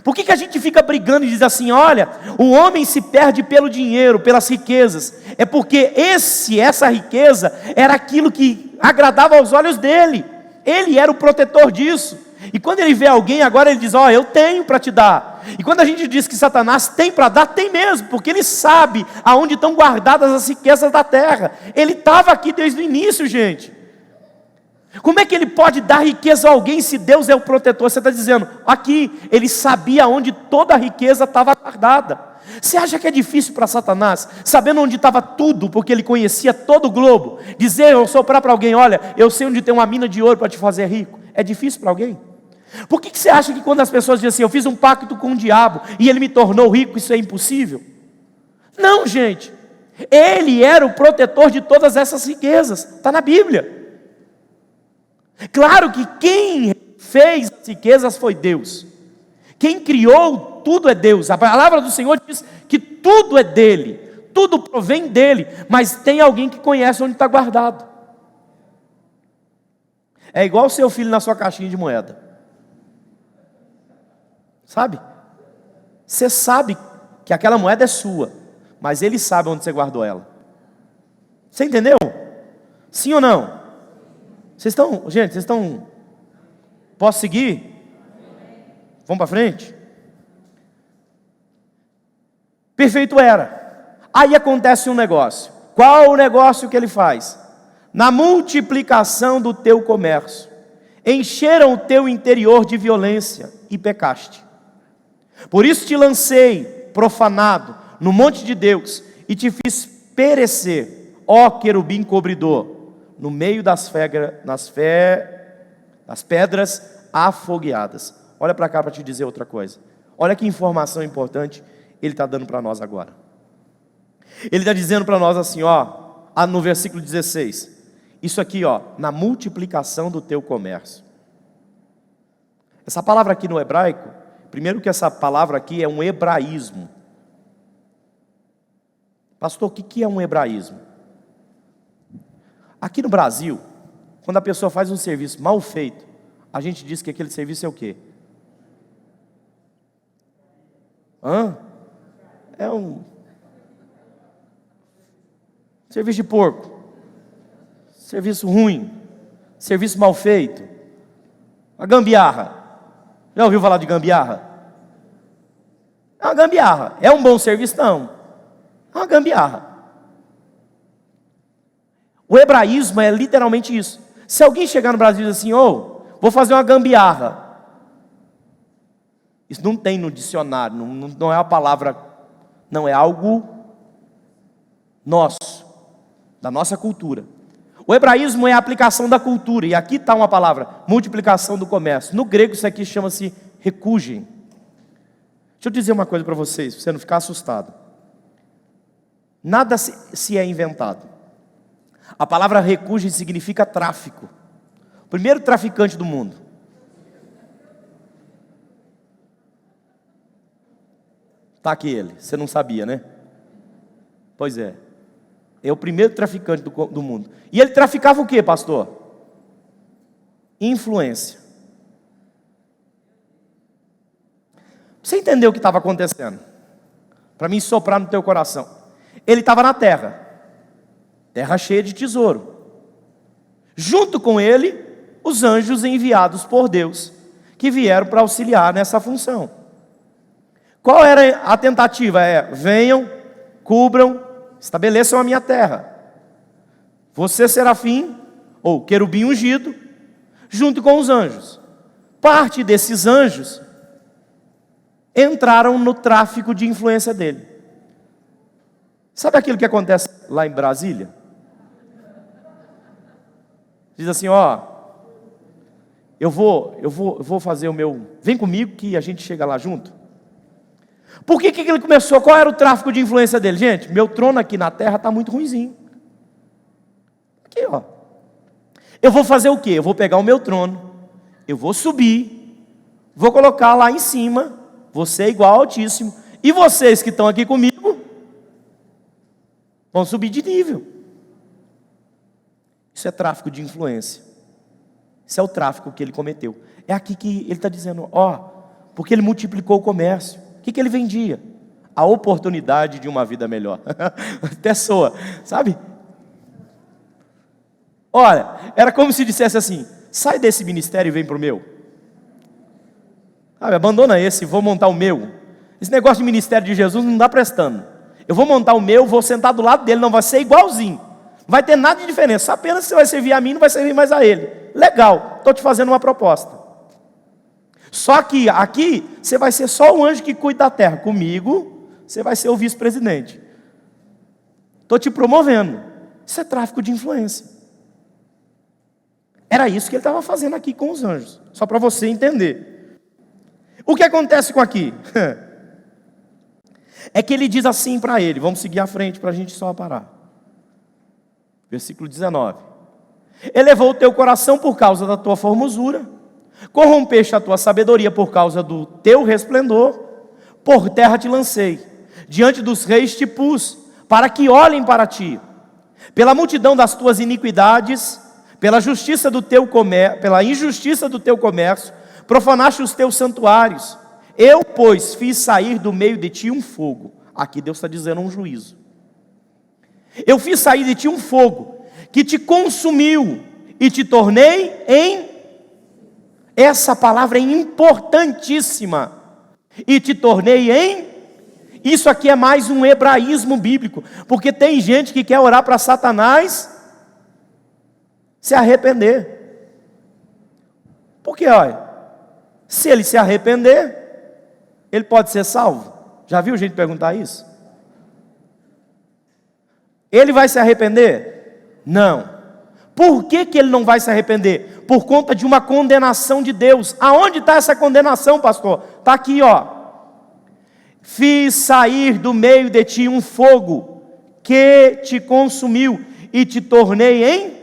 Por que a gente fica brigando e diz assim, olha, o homem se perde pelo dinheiro, pelas riquezas? É porque essa riqueza era aquilo que agradava aos olhos dele. Ele era o protetor disso. E quando ele vê alguém, agora ele diz, eu tenho para te dar. E quando a gente diz que Satanás tem para dar, tem mesmo, porque ele sabe aonde estão guardadas as riquezas da terra. Ele estava aqui desde o início, gente. Como é que ele pode dar riqueza a alguém se Deus é o protetor? Você está dizendo, aqui, ele sabia onde toda a riqueza estava guardada. Você acha que é difícil para Satanás, sabendo onde estava tudo, porque ele conhecia todo o globo, dizer ou soprar para alguém, olha, eu sei onde tem uma mina de ouro para te fazer rico? É difícil para alguém? Por que você acha que quando as pessoas dizem assim, eu fiz um pacto com o diabo e ele me tornou rico, isso é impossível? Não, gente, ele era o protetor de todas essas riquezas, está na Bíblia. Claro que quem fez as riquezas foi Deus. Quem criou tudo é Deus. A palavra do Senhor diz que tudo é dele, tudo provém dele, mas tem alguém que conhece onde está guardado. É igual o seu filho na sua caixinha de moeda. Sabe? Você sabe que aquela moeda é sua, mas ele sabe onde você guardou ela. Você entendeu? Sim ou não? Vocês estão... Posso seguir? Vamos para frente? Perfeito era. Aí acontece um negócio. Qual o negócio que ele faz? Na multiplicação do teu comércio, encheram o teu interior de violência e pecaste. Por isso te lancei, profanado, no monte de Deus, e te fiz perecer, ó querubim cobridor, no meio das pedras afogueadas. Olha para cá para te dizer outra coisa. Olha que informação importante ele está dando para nós agora. Ele está dizendo para nós assim, no versículo 16. Isso aqui, na multiplicação do teu comércio. Essa palavra aqui no hebraico, primeiro que essa palavra aqui é um hebraísmo. Pastor, o que é um hebraísmo? Aqui no Brasil, quando a pessoa faz um serviço mal feito, a gente diz que aquele serviço é o quê? É um serviço de porco, serviço ruim, serviço mal feito, a gambiarra. Já ouviu falar de gambiarra? É uma gambiarra. É um bom serviço? Não. É uma gambiarra. O hebraísmo é literalmente isso. Se alguém chegar no Brasil e dizer assim, vou fazer uma gambiarra. Isso não tem no dicionário, não é uma palavra, não, é algo nosso, da nossa cultura. O hebraísmo é a aplicação da cultura, e aqui está uma palavra, multiplicação do comércio. No grego isso aqui chama-se recugem. Deixa eu dizer uma coisa para vocês, para você não ficar assustado. Nada se é inventado. A palavra recugem significa tráfico. O primeiro traficante do mundo. Está aqui ele, você não sabia, né? Pois é. É o primeiro traficante do mundo. E ele traficava o que, pastor? Influência. Você entendeu o que estava acontecendo? Para mim soprar no teu coração. Ele estava na terra. Terra cheia de tesouro. Junto com ele, os anjos enviados por Deus, que vieram para auxiliar nessa função. Qual era a tentativa? Venham, cubram, estabeleçam a minha terra. Você, serafim, ou querubim ungido, junto com os anjos. Parte desses anjos entraram no tráfico de influência dele. Sabe aquilo que acontece lá em Brasília? Diz assim, ó, eu vou fazer o meu, vem comigo que a gente chega lá junto. Por que ele começou? Qual era o tráfico de influência dele? Gente, meu trono aqui na terra está muito ruinzinho. Aqui, ó. Eu vou fazer o quê? Eu vou pegar o meu trono, eu vou subir, vou colocar lá em cima, você igual ao Altíssimo, e vocês que estão aqui comigo, vão subir de nível. Isso é tráfico de influência. Isso é o tráfico que ele cometeu. É aqui que ele está dizendo, ó, porque ele multiplicou o comércio. O que ele vendia? A oportunidade de uma vida melhor. Até soa, sabe? Olha, era como se dissesse assim, sai desse ministério e vem para o meu. Sabe, abandona esse, vou montar o meu. Esse negócio de ministério de Jesus não dá prestando. Eu vou montar o meu, vou sentar do lado dele, não vai ser igualzinho. Não vai ter nada de diferença, só apenas você vai servir a mim, não vai servir mais a ele. Legal, estou te fazendo uma proposta. Só que aqui, você vai ser só o anjo que cuida da terra. Comigo, você vai ser o vice-presidente. Estou te promovendo. Isso é tráfico de influência. Era isso que ele estava fazendo aqui com os anjos. Só para você entender. O que acontece com aqui? É que ele diz assim para ele. Vamos seguir à frente para a gente só parar. Versículo 19. Elevou o teu coração por causa da tua formosura, corrompeste a tua sabedoria por causa do teu resplendor, por terra te lancei, diante dos reis te pus, para que olhem para ti. Pela multidão das tuas iniquidades, pela injustiça do teu comércio, profanaste os teus santuários. Eu, pois, fiz sair do meio de ti um fogo. Aqui Deus está dizendo um juízo. Eu fiz sair de ti um fogo, que te consumiu, e te tornei em... Essa palavra é importantíssima. E te tornei em... Isso aqui é mais um hebraísmo bíblico, porque tem gente que quer orar para Satanás se arrepender. Porque, olha, se ele se arrepender, ele pode ser salvo. Já viu gente perguntar isso? Ele vai se arrepender? Não. Por que ele não vai se arrepender? Por conta de uma condenação de Deus. Aonde está essa condenação, pastor? Está aqui, ó. Fiz sair do meio de ti um fogo que te consumiu e te tornei em...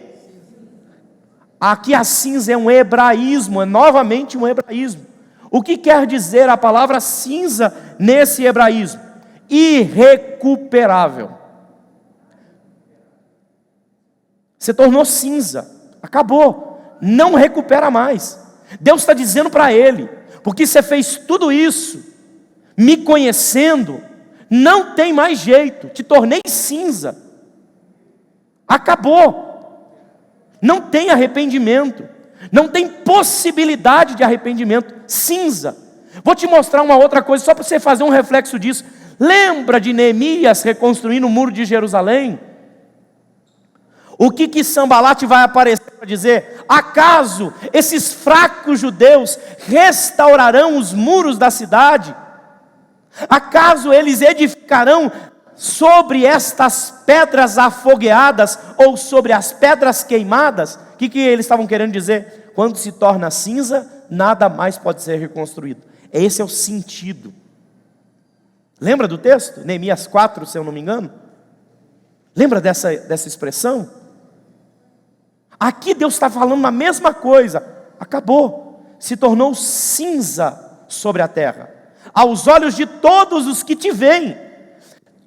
Aqui a cinza é um hebraísmo, é novamente um hebraísmo. O que quer dizer a palavra cinza nesse hebraísmo? Irrecuperável. Você tornou cinza, acabou, não recupera mais. Deus está dizendo para ele, porque você fez tudo isso, me conhecendo, não tem mais jeito, te tornei cinza, acabou, não tem arrependimento, não tem possibilidade de arrependimento, cinza. Vou te mostrar uma outra coisa, só para você fazer um reflexo disso. Lembra de Neemias reconstruindo o muro de Jerusalém? O que Sambalate vai aparecer para dizer? Acaso esses fracos judeus restaurarão os muros da cidade? Acaso eles edificarão sobre estas pedras afogueadas ou sobre as pedras queimadas? O que eles estavam querendo dizer? Quando se torna cinza, nada mais pode ser reconstruído. Esse é o sentido. Lembra do texto? Neemias 4, se eu não me engano. Lembra dessa expressão? Aqui Deus está falando a mesma coisa. Acabou, se tornou cinza sobre a terra, aos olhos de todos os que te veem.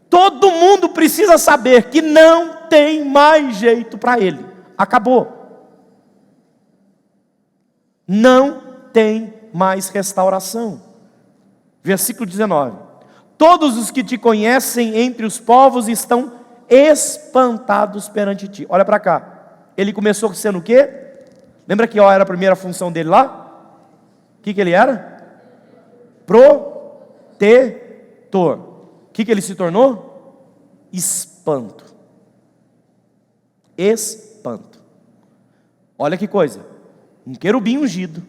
Todo mundo precisa saber que não tem mais jeito para ele. Acabou. Não tem mais restauração. Versículo 19. Todos os que te conhecem entre os povos estão espantados perante ti. Olha para cá. Ele começou sendo o quê? Lembra que era a primeira função dele lá? O que ele era? Protetor. O que ele se tornou? espanto. Espanto. Olha que coisa, um querubim ungido,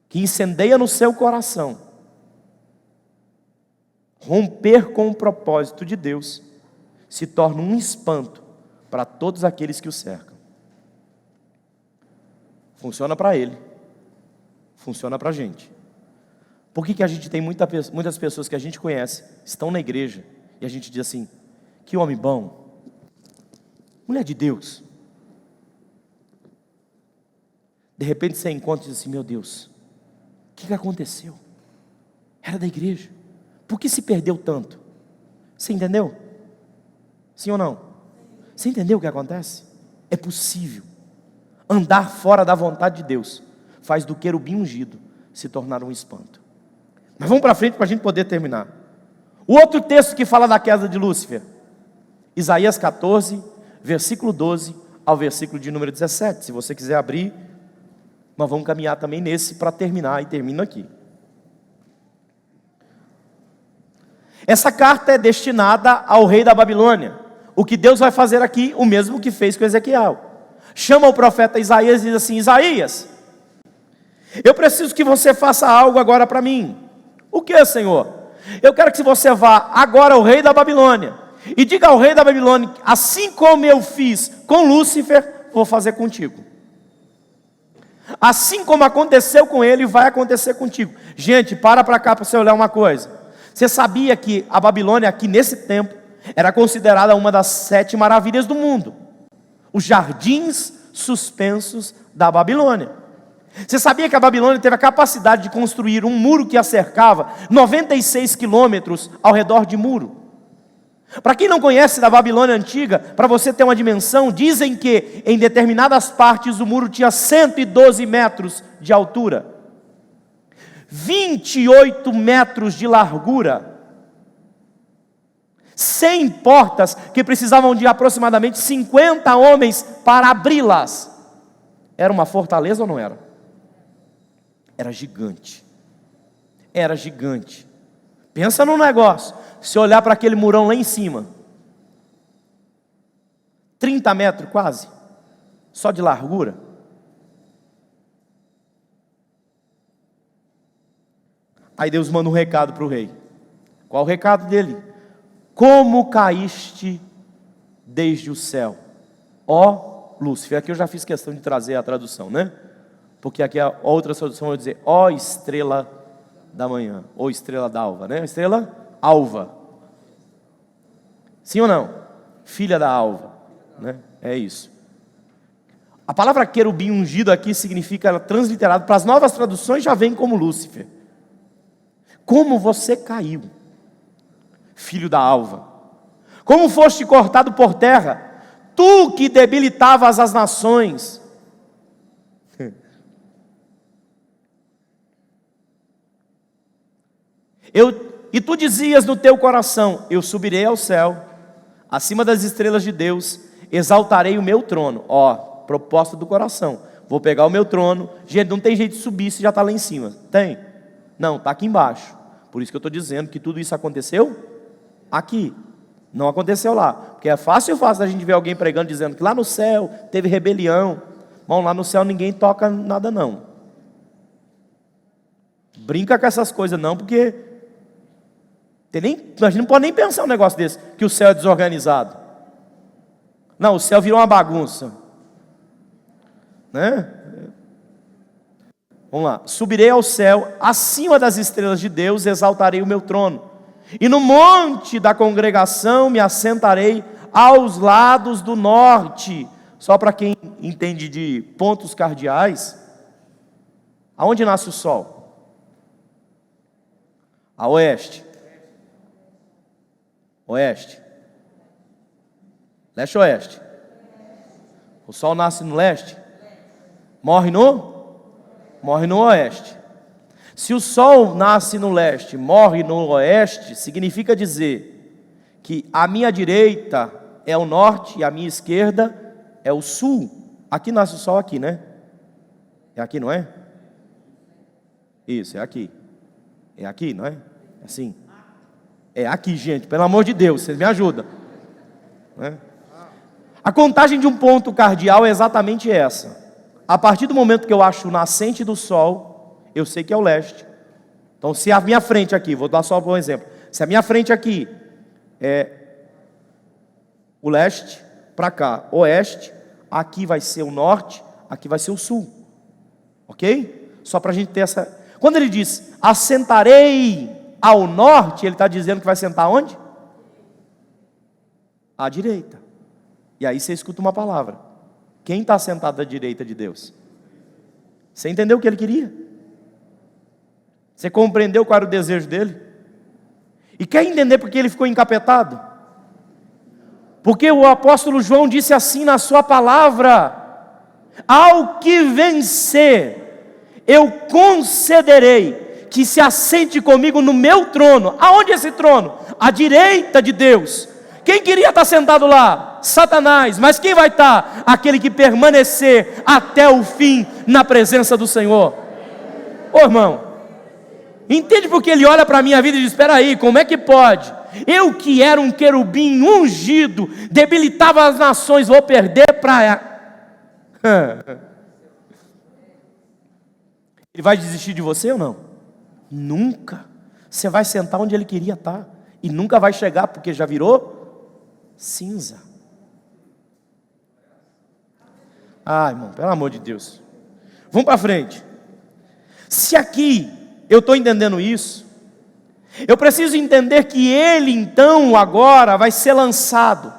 que incendeia no seu coração, romper com o propósito de Deus, se torna um espanto para todos aqueles que o cercam. Funciona para ele, funciona para a gente. Por que a gente tem muitas pessoas que a gente conhece, estão na igreja, e a gente diz assim, que homem bom, mulher de Deus. De repente você encontra e diz assim, meu Deus, o que aconteceu? Era da igreja, por que se perdeu tanto? Você entendeu? Sim ou não? Você entendeu o que acontece? É possível. Andar fora da vontade de Deus faz do querubim ungido se tornar um espanto. Mas vamos para frente para a gente poder terminar. O outro texto que fala da queda de Lúcifer, Isaías 14, versículo 12 ao versículo de número 17. Se você quiser abrir, nós vamos caminhar também nesse para terminar, e termino aqui. Essa carta é destinada ao rei da Babilônia. O que Deus vai fazer aqui, o mesmo que fez com Ezequiel. Chama o profeta Isaías e diz assim, Isaías, eu preciso que você faça algo agora para mim. O que, Senhor? Eu quero que você vá agora ao rei da Babilônia e diga ao rei da Babilônia, assim como eu fiz com Lúcifer, vou fazer contigo. Assim como aconteceu com ele, vai acontecer contigo. Gente, para cá para você olhar uma coisa. Você sabia que a Babilônia aqui nesse tempo era considerada uma das 7 maravilhas do mundo? Os jardins suspensos da Babilônia. Você sabia que a Babilônia teve a capacidade de construir um muro que a cercava, 96 quilômetros ao redor de muro? Para quem não conhece da Babilônia antiga, para você ter uma dimensão, dizem que em determinadas partes o muro tinha 112 metros de altura, 28 metros de largura, 100 portas que precisavam de aproximadamente 50 homens para abri-las. Era uma fortaleza ou não era? Era gigante. Era gigante. Pensa num negócio, se olhar para aquele murão lá em cima, 30 metros quase, só de largura. Aí Deus manda um recado para o rei. Qual o recado dele? Como caíste desde o céu, ó Lúcifer. Aqui eu já fiz questão de trazer a tradução, né? Porque aqui a outra tradução vai dizer, ó estrela da manhã, ou estrela d'alva, né? Estrela alva. Sim ou não? Filha da alva, né? É isso. A palavra querubim ungido aqui significa, transliterado para as novas traduções, já vem como Lúcifer. Como você caiu, filho da alva, como foste cortado por terra, tu que debilitavas as nações. E tu dizias no teu coração, eu subirei ao céu, acima das estrelas de Deus, exaltarei o meu trono. Ó, proposta do coração, vou pegar o meu trono. Gente, não tem jeito de subir se já está lá em cima, tem? Não, está aqui embaixo. Por isso que eu estou dizendo que tudo isso aconteceu aqui, não aconteceu lá. Porque é fácil a gente ver alguém pregando dizendo que lá no céu teve rebelião. Bom, lá no céu ninguém toca nada não. Brinca com essas coisas não, porque a gente não pode nem pensar um negócio desse, que o céu é desorganizado. Não, o céu virou uma bagunça, né? Vamos lá. Subirei ao céu, acima das estrelas de Deus, exaltarei o meu trono. E no monte da congregação me assentarei aos lados do norte. Só para quem entende de pontos cardeais, aonde nasce o sol? A oeste. Oeste. Leste ou oeste? O sol nasce no leste? Morre no oeste. Se o sol nasce no leste, morre no oeste, significa dizer que a minha direita é o norte e a minha esquerda é o sul. Aqui nasce o sol aqui, né? É aqui, não é? Isso, é aqui. É aqui, não é? Assim. É aqui, gente, pelo amor de Deus, vocês me ajudam, né? A contagem de um ponto cardial é exatamente essa. A partir do momento que eu acho o nascente do sol, eu sei que é o leste. Então, se a minha frente aqui, vou dar só um exemplo, se a minha frente aqui é o leste, para cá, oeste, aqui vai ser o norte, aqui vai ser o sul, ok? Só para a gente ter essa... Quando ele diz, assentarei ao norte, ele está dizendo que vai sentar onde? À direita. E aí você escuta uma palavra. Quem está sentado à direita de Deus? Você entendeu o que ele queria? Você compreendeu qual era o desejo dele? E quer entender por que ele ficou encapetado? Porque o apóstolo João disse assim na sua palavra: ao que vencer, eu concederei que se assente comigo no meu trono. Aonde é esse trono? À direita de Deus. Quem queria estar sentado lá? Satanás. Mas quem vai estar? Aquele que permanecer até o fim na presença do Senhor. Ô irmão, entende porque ele olha para a minha vida e diz: espera aí, como é que pode? Eu que era um querubim ungido, debilitava as nações, vou perder para... Ele vai desistir de você ou não? Nunca. Você vai sentar onde ele queria estar. E nunca vai chegar, porque já virou cinza. Ah, irmão, pelo amor de Deus. Vamos para frente. Se aqui eu estou entendendo isso, eu preciso entender que ele então agora vai ser lançado.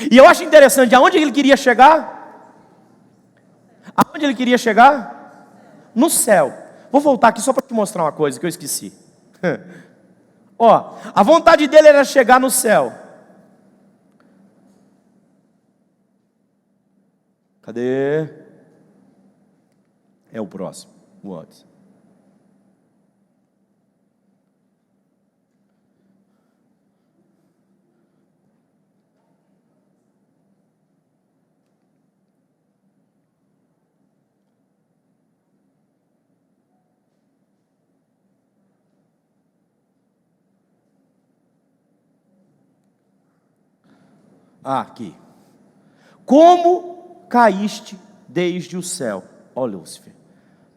E eu acho interessante, aonde ele queria chegar? Aonde ele queria chegar? No céu. Vou voltar aqui só para te mostrar uma coisa que eu esqueci. Ó, a vontade dele era chegar no céu. Cadê? É o próximo, o antes. Aqui. Como caíste desde o céu, ó Lúcifer.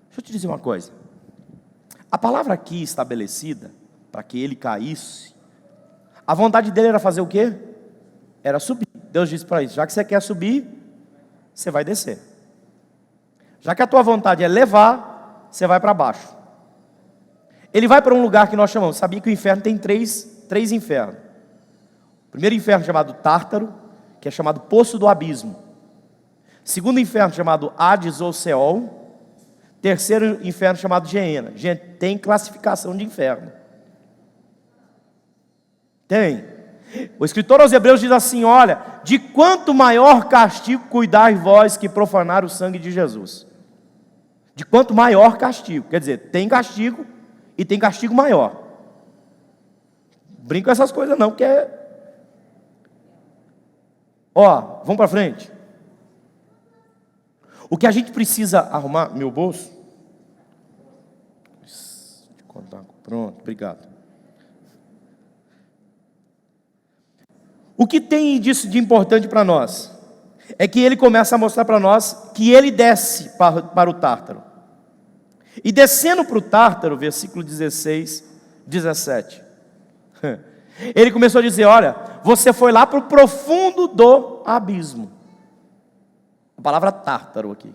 Deixa eu te dizer uma coisa. A palavra aqui estabelecida, para que ele caísse, a vontade dele era fazer o quê? Era subir. Deus disse para isso: já que você quer subir, você vai descer. Já que a tua vontade é levar, você vai para baixo. Ele vai para um lugar que nós chamamos, sabia que o inferno tem três infernos. O primeiro inferno chamado Tártaro, que é chamado Poço do Abismo. Segundo inferno chamado Hades ou Seol. Terceiro inferno chamado Geena. Gente, tem classificação de inferno. Tem. O escritor aos Hebreus diz assim: olha, de quanto maior castigo cuidai vós que profanar o sangue de Jesus. De quanto maior castigo. Quer dizer, tem castigo e tem castigo maior. Brinca com essas coisas não, porque é... Ó, vamos para frente. O que a gente precisa arrumar, meu bolso. Pronto, obrigado. O que tem disso de importante para nós? É que ele começa a mostrar para nós que ele desce para o Tártaro. E descendo para o Tártaro, versículo 16, 17. Ele começou a dizer: olha, você foi lá para o profundo do abismo. A palavra Tártaro aqui.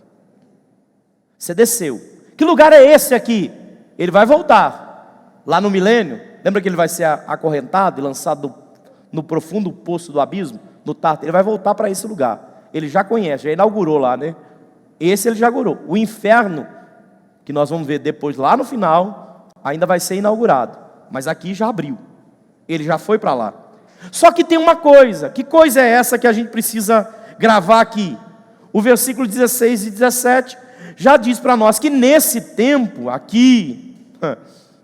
Você desceu. Que lugar é esse aqui? Ele vai voltar. Lá no milênio, lembra que ele vai ser acorrentado e lançado no profundo poço do abismo? No Tártaro. Ele vai voltar para esse lugar. Ele já conhece, já inaugurou lá, né? Esse ele já inaugurou. O inferno, que nós vamos ver depois lá no final, ainda vai ser inaugurado. Mas aqui já abriu. Ele já foi para lá. Só que tem uma coisa. Que coisa é essa que a gente precisa gravar aqui? O versículo 16 e 17 já diz para nós que nesse tempo aqui,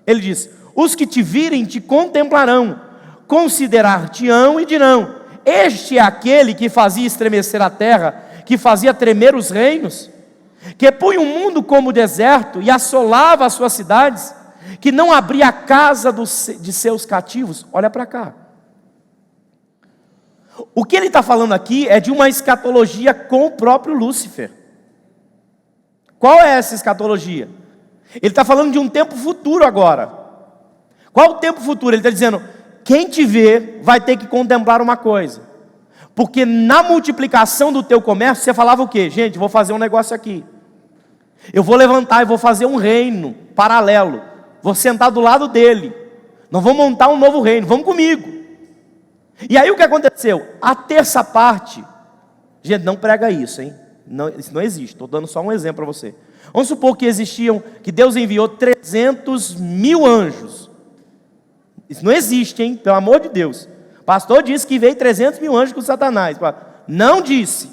ele diz: os que te virem te contemplarão, considerar-te-ão e dirão: este é aquele que fazia estremecer a terra, que fazia tremer os reinos, que punha o mundo como deserto e assolava as suas cidades, que não abria a casa de seus cativos. Olha para cá. O que ele está falando aqui é de uma escatologia com o próprio Lúcifer. Qual é essa escatologia? Ele está falando de um tempo futuro agora. Qual o tempo futuro? Ele está dizendo, quem te vê vai ter que contemplar uma coisa. Porque na multiplicação do teu comércio, você falava o quê? Gente, vou fazer um negócio aqui. Eu vou levantar e vou fazer um reino paralelo. Vou sentar do lado dele. Nós vamos montar um novo reino, vamos comigo. E aí o que aconteceu? A terça parte, gente, não prega isso, hein? Não, isso não existe, estou dando só um exemplo para você. Vamos supor que Deus enviou 300 mil anjos. Isso não existe, hein? Pelo amor de Deus. O pastor disse que veio 300 mil anjos com Satanás. Não disse.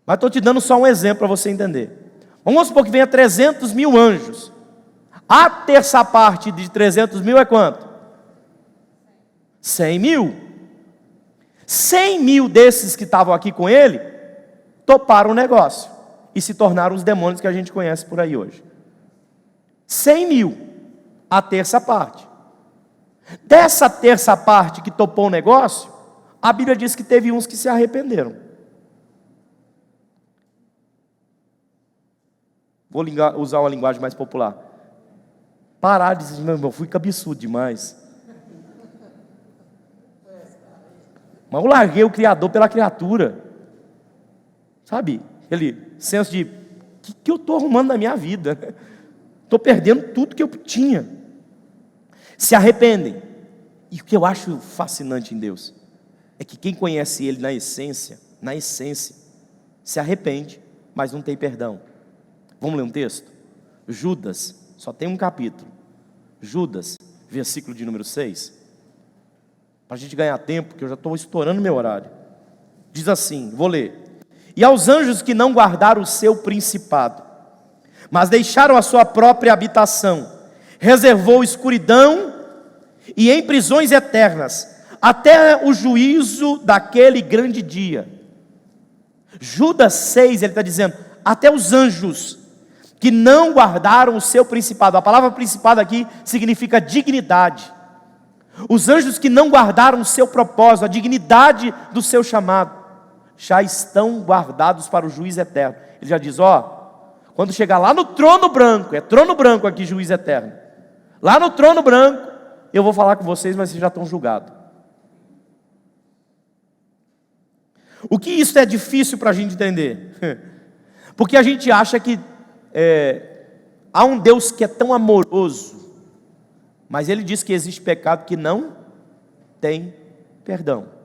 Mas estou te dando só um exemplo para você entender. Vamos supor que venha 300 mil anjos. A terça parte de 300 mil é quanto? 100 mil. 100 mil desses que estavam aqui com ele, toparam o negócio. E se tornaram os demônios que a gente conhece por aí hoje. 100 mil. A terça parte. Dessa terça parte que topou o negócio, a Bíblia diz que teve uns que se arrependeram. Vou usar uma linguagem mais popular. Parar de dizer, meu irmão, fui cabeçudo demais. Mas eu larguei o Criador pela criatura. Sabe? Aquele senso de, o que eu estou arrumando na minha vida? Estou perdendo tudo que eu tinha. Se arrependem. E o que eu acho fascinante em Deus é que quem conhece Ele na essência, se arrepende, mas não tem perdão. Vamos ler um texto? Judas, só tem um capítulo. Judas, versículo de número 6. Para a gente ganhar tempo, que eu já estou estourando meu horário. Diz assim, vou ler. E aos anjos que não guardaram o seu principado, mas deixaram a sua própria habitação, reservou escuridão e em prisões eternas, até o juízo daquele grande dia. Judas 6, ele está dizendo, até os anjos que não guardaram o seu principado. A palavra principado aqui significa dignidade. Os anjos que não guardaram o seu propósito, a dignidade do seu chamado, já estão guardados para o juízo eterno. Ele já diz, quando chegar lá no trono branco, é trono branco aqui, juiz eterno. Lá no trono branco, eu vou falar com vocês, mas vocês já estão julgados. O que isso é difícil para a gente entender? Porque a gente acha que há um Deus que é tão amoroso, mas Ele diz que existe pecado que não tem perdão.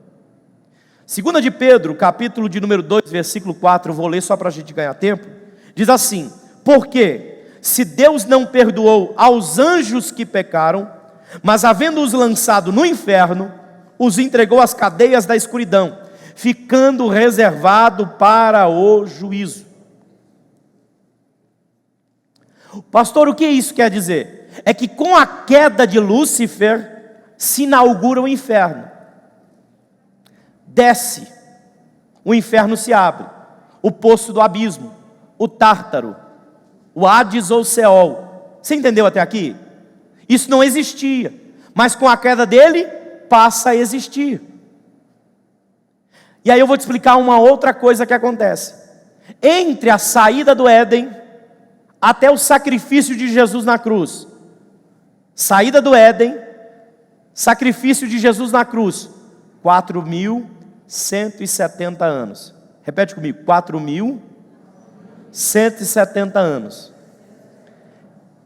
2 de Pedro, capítulo de número 2, versículo 4, eu vou ler só para a gente ganhar tempo. Diz assim, porque se Deus não perdoou aos anjos que pecaram, mas havendo-os lançado no inferno, os entregou às cadeias da escuridão, ficando reservado para o juízo. Pastor, o que isso quer dizer? É que com a queda de Lúcifer, se inaugura o inferno. Desce, o inferno se abre, o poço do abismo, o Tártaro, o Hades ou Seol. Você entendeu até aqui? Isso não existia, mas com a queda dele, passa a existir. E aí eu vou te explicar uma outra coisa que acontece. Entre a saída do Éden até o sacrifício de Jesus na cruz. Saída do Éden, sacrifício de Jesus na cruz, 4.170 anos. Repete comigo, 4.170 anos.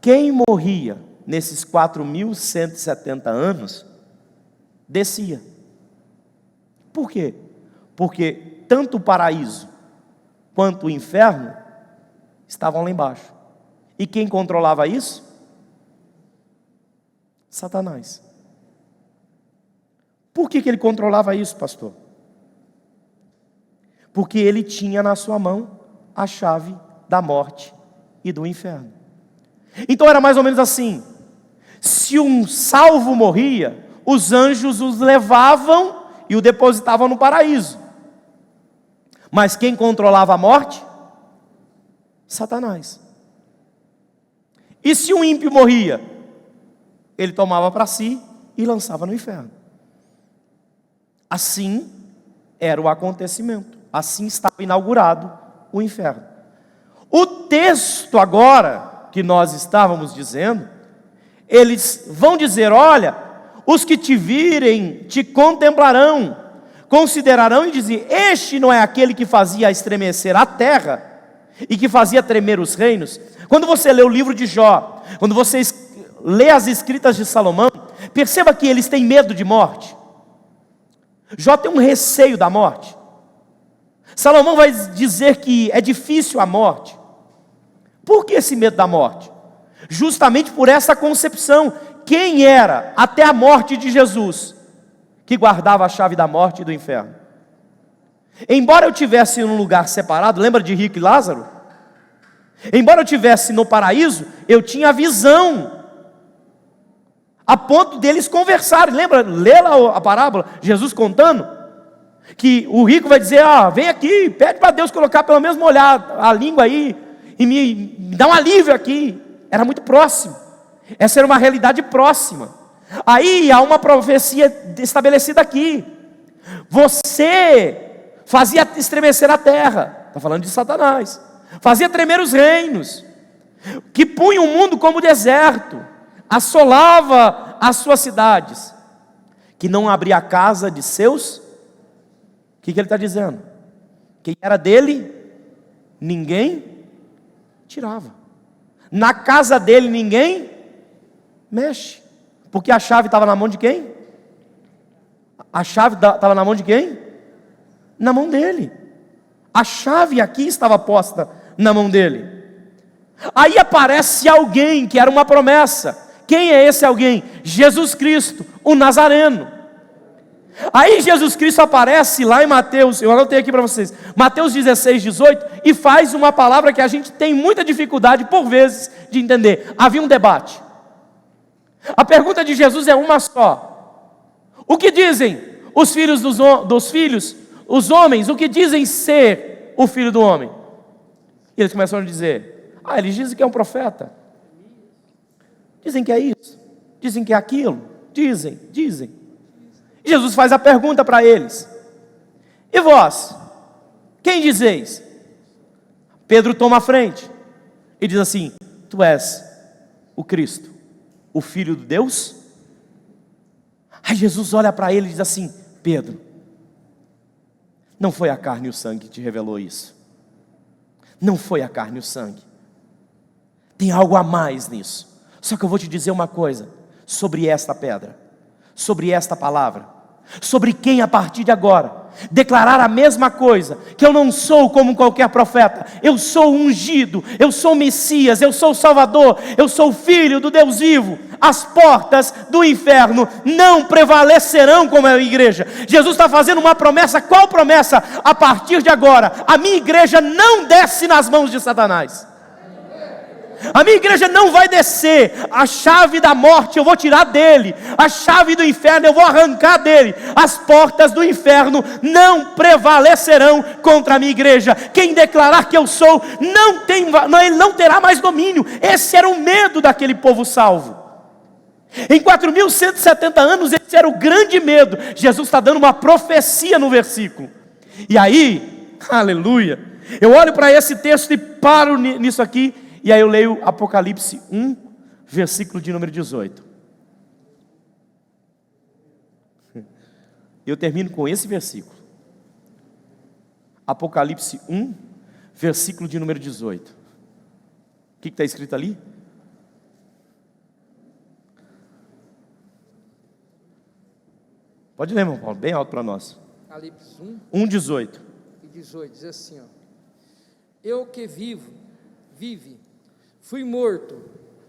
Quem morria nesses 4.170 anos, descia. Por quê? Porque tanto o paraíso quanto o inferno estavam lá embaixo. E quem controlava isso? Satanás. Por que ele controlava isso, pastor? Porque ele tinha na sua mão a chave da morte e do inferno. Então era mais ou menos assim: se um salvo morria, os anjos os levavam e o depositavam no paraíso. Mas quem controlava a morte? Satanás. E se um ímpio morria, ele tomava para si e lançava no inferno. Assim era o acontecimento. Assim estava inaugurado o inferno. O texto agora que nós estávamos dizendo, eles vão dizer: olha, os que te virem te contemplarão, considerarão e dizer: este não é aquele que fazia estremecer a terra e que fazia tremer os reinos? Quando você lê o livro de Jó, quando você lê as escritas de Salomão, perceba que eles têm medo de morte. Jó tem um receio da morte. Salomão vai dizer que é difícil a morte. Por que esse medo da morte? Justamente por essa concepção. Quem era, até a morte de Jesus, que guardava a chave da morte e do inferno? Embora eu tivesse num lugar separado, lembra de Rico e Lázaro? Embora eu tivesse no paraíso, eu tinha visão, a ponto deles conversarem. Lembra, lê lá a parábola, Jesus contando, que o rico vai dizer: vem aqui, pede para Deus colocar pelo menos molhar a língua aí, e me dá um alívio aqui. Era muito próximo, essa era uma realidade próxima. Aí há uma profecia estabelecida aqui: você fazia estremecer a terra, está falando de Satanás, fazia tremer os reinos, que punha o mundo como deserto, assolava as suas cidades, que não abria a casa de seus. O que ele está dizendo? Quem era dele, ninguém tirava. Na casa dele ninguém mexe, porque a chave estava na mão de quem? A chave estava na mão de quem? Na mão dele. A chave aqui estava posta na mão dele. Aí aparece alguém que era uma promessa. Quem é esse alguém? Jesus Cristo, o Nazareno. Aí Jesus Cristo aparece lá em Mateus, eu anotei aqui para vocês, Mateus 16, 18, e faz uma palavra que a gente tem muita dificuldade por vezes de entender. Havia um debate. A pergunta de Jesus é uma só: o que dizem os filhos dos filhos, os homens, o que dizem ser o filho do homem? E eles começaram a dizer: eles dizem que é um profeta, dizem que é isso, dizem que é aquilo, dizem. Jesus faz a pergunta para eles: e vós, quem dizeis? Pedro toma a frente e diz assim: tu és o Cristo, o Filho de Deus? Aí Jesus olha para ele e diz assim: Pedro, não foi a carne e o sangue que te revelou isso. Não foi a carne e o sangue. Tem algo a mais nisso. Só que eu vou te dizer uma coisa sobre esta pedra, sobre esta palavra, sobre quem a partir de agora declarar a mesma coisa, que eu não sou como qualquer profeta, eu sou ungido, eu sou Messias, eu sou Salvador, eu sou filho do Deus vivo. As portas do inferno não prevalecerão como é a igreja. Jesus está fazendo uma promessa. Qual promessa? A partir de agora, a minha igreja não desce nas mãos de Satanás. A minha igreja não vai descer. A chave da morte eu vou tirar dele, a chave do inferno eu vou arrancar dele. As portas do inferno não prevalecerão contra a minha igreja. Quem declarar que eu sou, ele não terá mais domínio. Esse era o medo daquele povo salvo. Em 4.170 anos, esse era o grande medo. Jesus está dando uma profecia no versículo. E aí, aleluia, eu olho para esse texto e paro nisso aqui. E aí eu leio Apocalipse 1, versículo de número 18. Eu termino com esse versículo. Apocalipse 1, versículo de número 18. O que está escrito ali? Pode ler, irmão Paulo, bem alto para nós. Apocalipse 1, 18. E 18, diz assim, eu que vive, fui morto,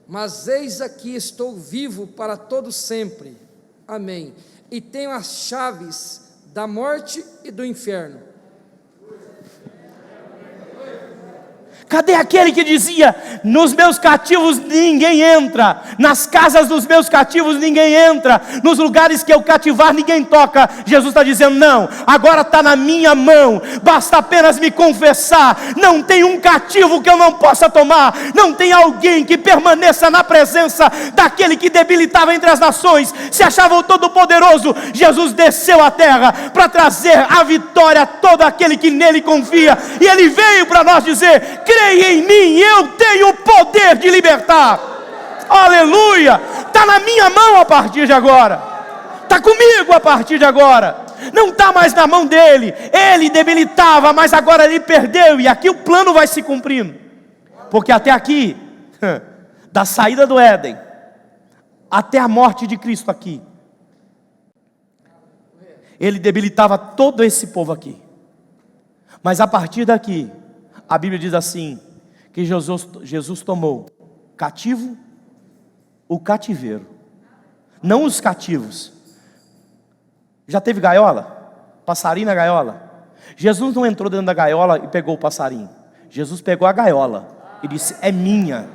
mas eis aqui estou vivo para todo sempre, amém, e tenho as chaves da morte e do inferno. Cadê aquele que dizia: nos meus cativos ninguém entra, nas casas dos meus cativos ninguém entra, nos lugares que eu cativar ninguém toca? Jesus está dizendo: não, agora está na minha mão, basta apenas me confessar. Não tem um cativo que eu não possa tomar, não tem alguém que permaneça na presença daquele que debilitava entre as nações, se achava o Todo-Poderoso. Jesus desceu à terra para trazer a vitória a todo aquele que nele confia, e ele veio para nós dizer: creia em mim, eu tenho o poder de libertar. Aleluia! Está na minha mão a partir de agora, está comigo a partir de agora. Não está mais na mão dele. Ele debilitava, mas agora ele perdeu, e aqui o plano vai se cumprindo. Porque até aqui, da saída do Éden até a morte de Cristo aqui, ele debilitava todo esse povo aqui. Mas a partir daqui, a Bíblia diz assim, que Jesus tomou cativo o cativeiro, não os cativos. Já teve gaiola? Passarinho na gaiola? Jesus não entrou dentro da gaiola e pegou o passarinho. Jesus pegou a gaiola e disse: é minha,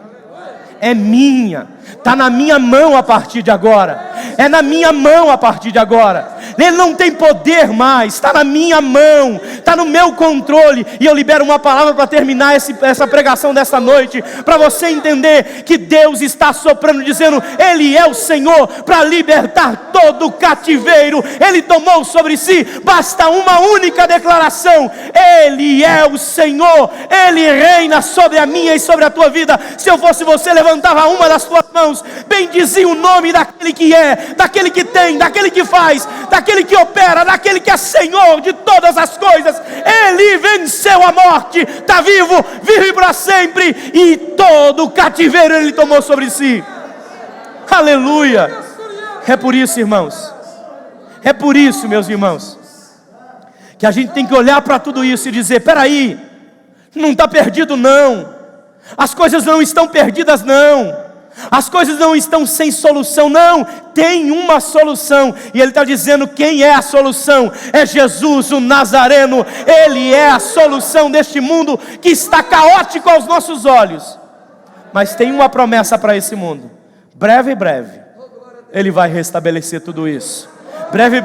é minha, está na minha mão a partir de agora, é na minha mão a partir de agora. Ele não tem poder mais, está na minha mão, está no meu controle. E eu libero uma palavra para terminar essa pregação dessa noite, para você entender que Deus está soprando, dizendo: Ele é o Senhor para libertar todo o cativeiro. Ele tomou sobre si, basta uma única declaração: Ele é o Senhor, Ele reina sobre a minha e sobre a tua vida. Se eu fosse você, levantava uma das tuas mãos, bendizia o nome daquele que é, daquele que tem, daquele que faz, daquele que opera, daquele que é Senhor de todas as coisas. Ele venceu a morte, está vivo, vive para sempre, e todo o cativeiro Ele tomou sobre si. Aleluia! É por isso, irmãos, é por isso, meus irmãos, que a gente tem que olhar para tudo isso e dizer: peraí, não está perdido não, as coisas não estão perdidas não, as coisas não estão sem solução, não, tem uma solução. E Ele está dizendo: quem é a solução? É Jesus o Nazareno. Ele é a solução deste mundo que está caótico aos nossos olhos. Mas tem uma promessa para esse mundo: breve, Ele vai restabelecer tudo isso. Breve,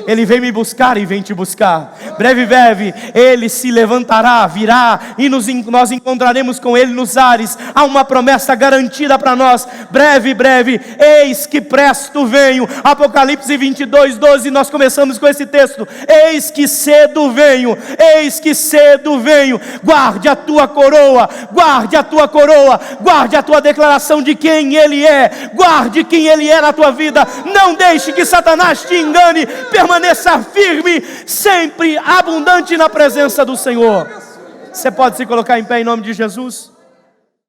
Ele vem me buscar e vem te buscar. Breve, Ele se levantará, virá, e nós encontraremos com Ele nos ares. Há uma promessa garantida para nós: breve, eis que presto venho. Apocalipse 22:12, nós começamos com esse texto: eis que cedo venho, eis que cedo venho. Guarde a tua coroa, guarde a tua coroa, guarde a tua declaração de quem Ele é, guarde quem Ele é na tua vida. Não deixe que Satanás te engane. Permaneça firme, sempre abundante na presença do Senhor. Você pode se colocar em pé em nome de Jesus?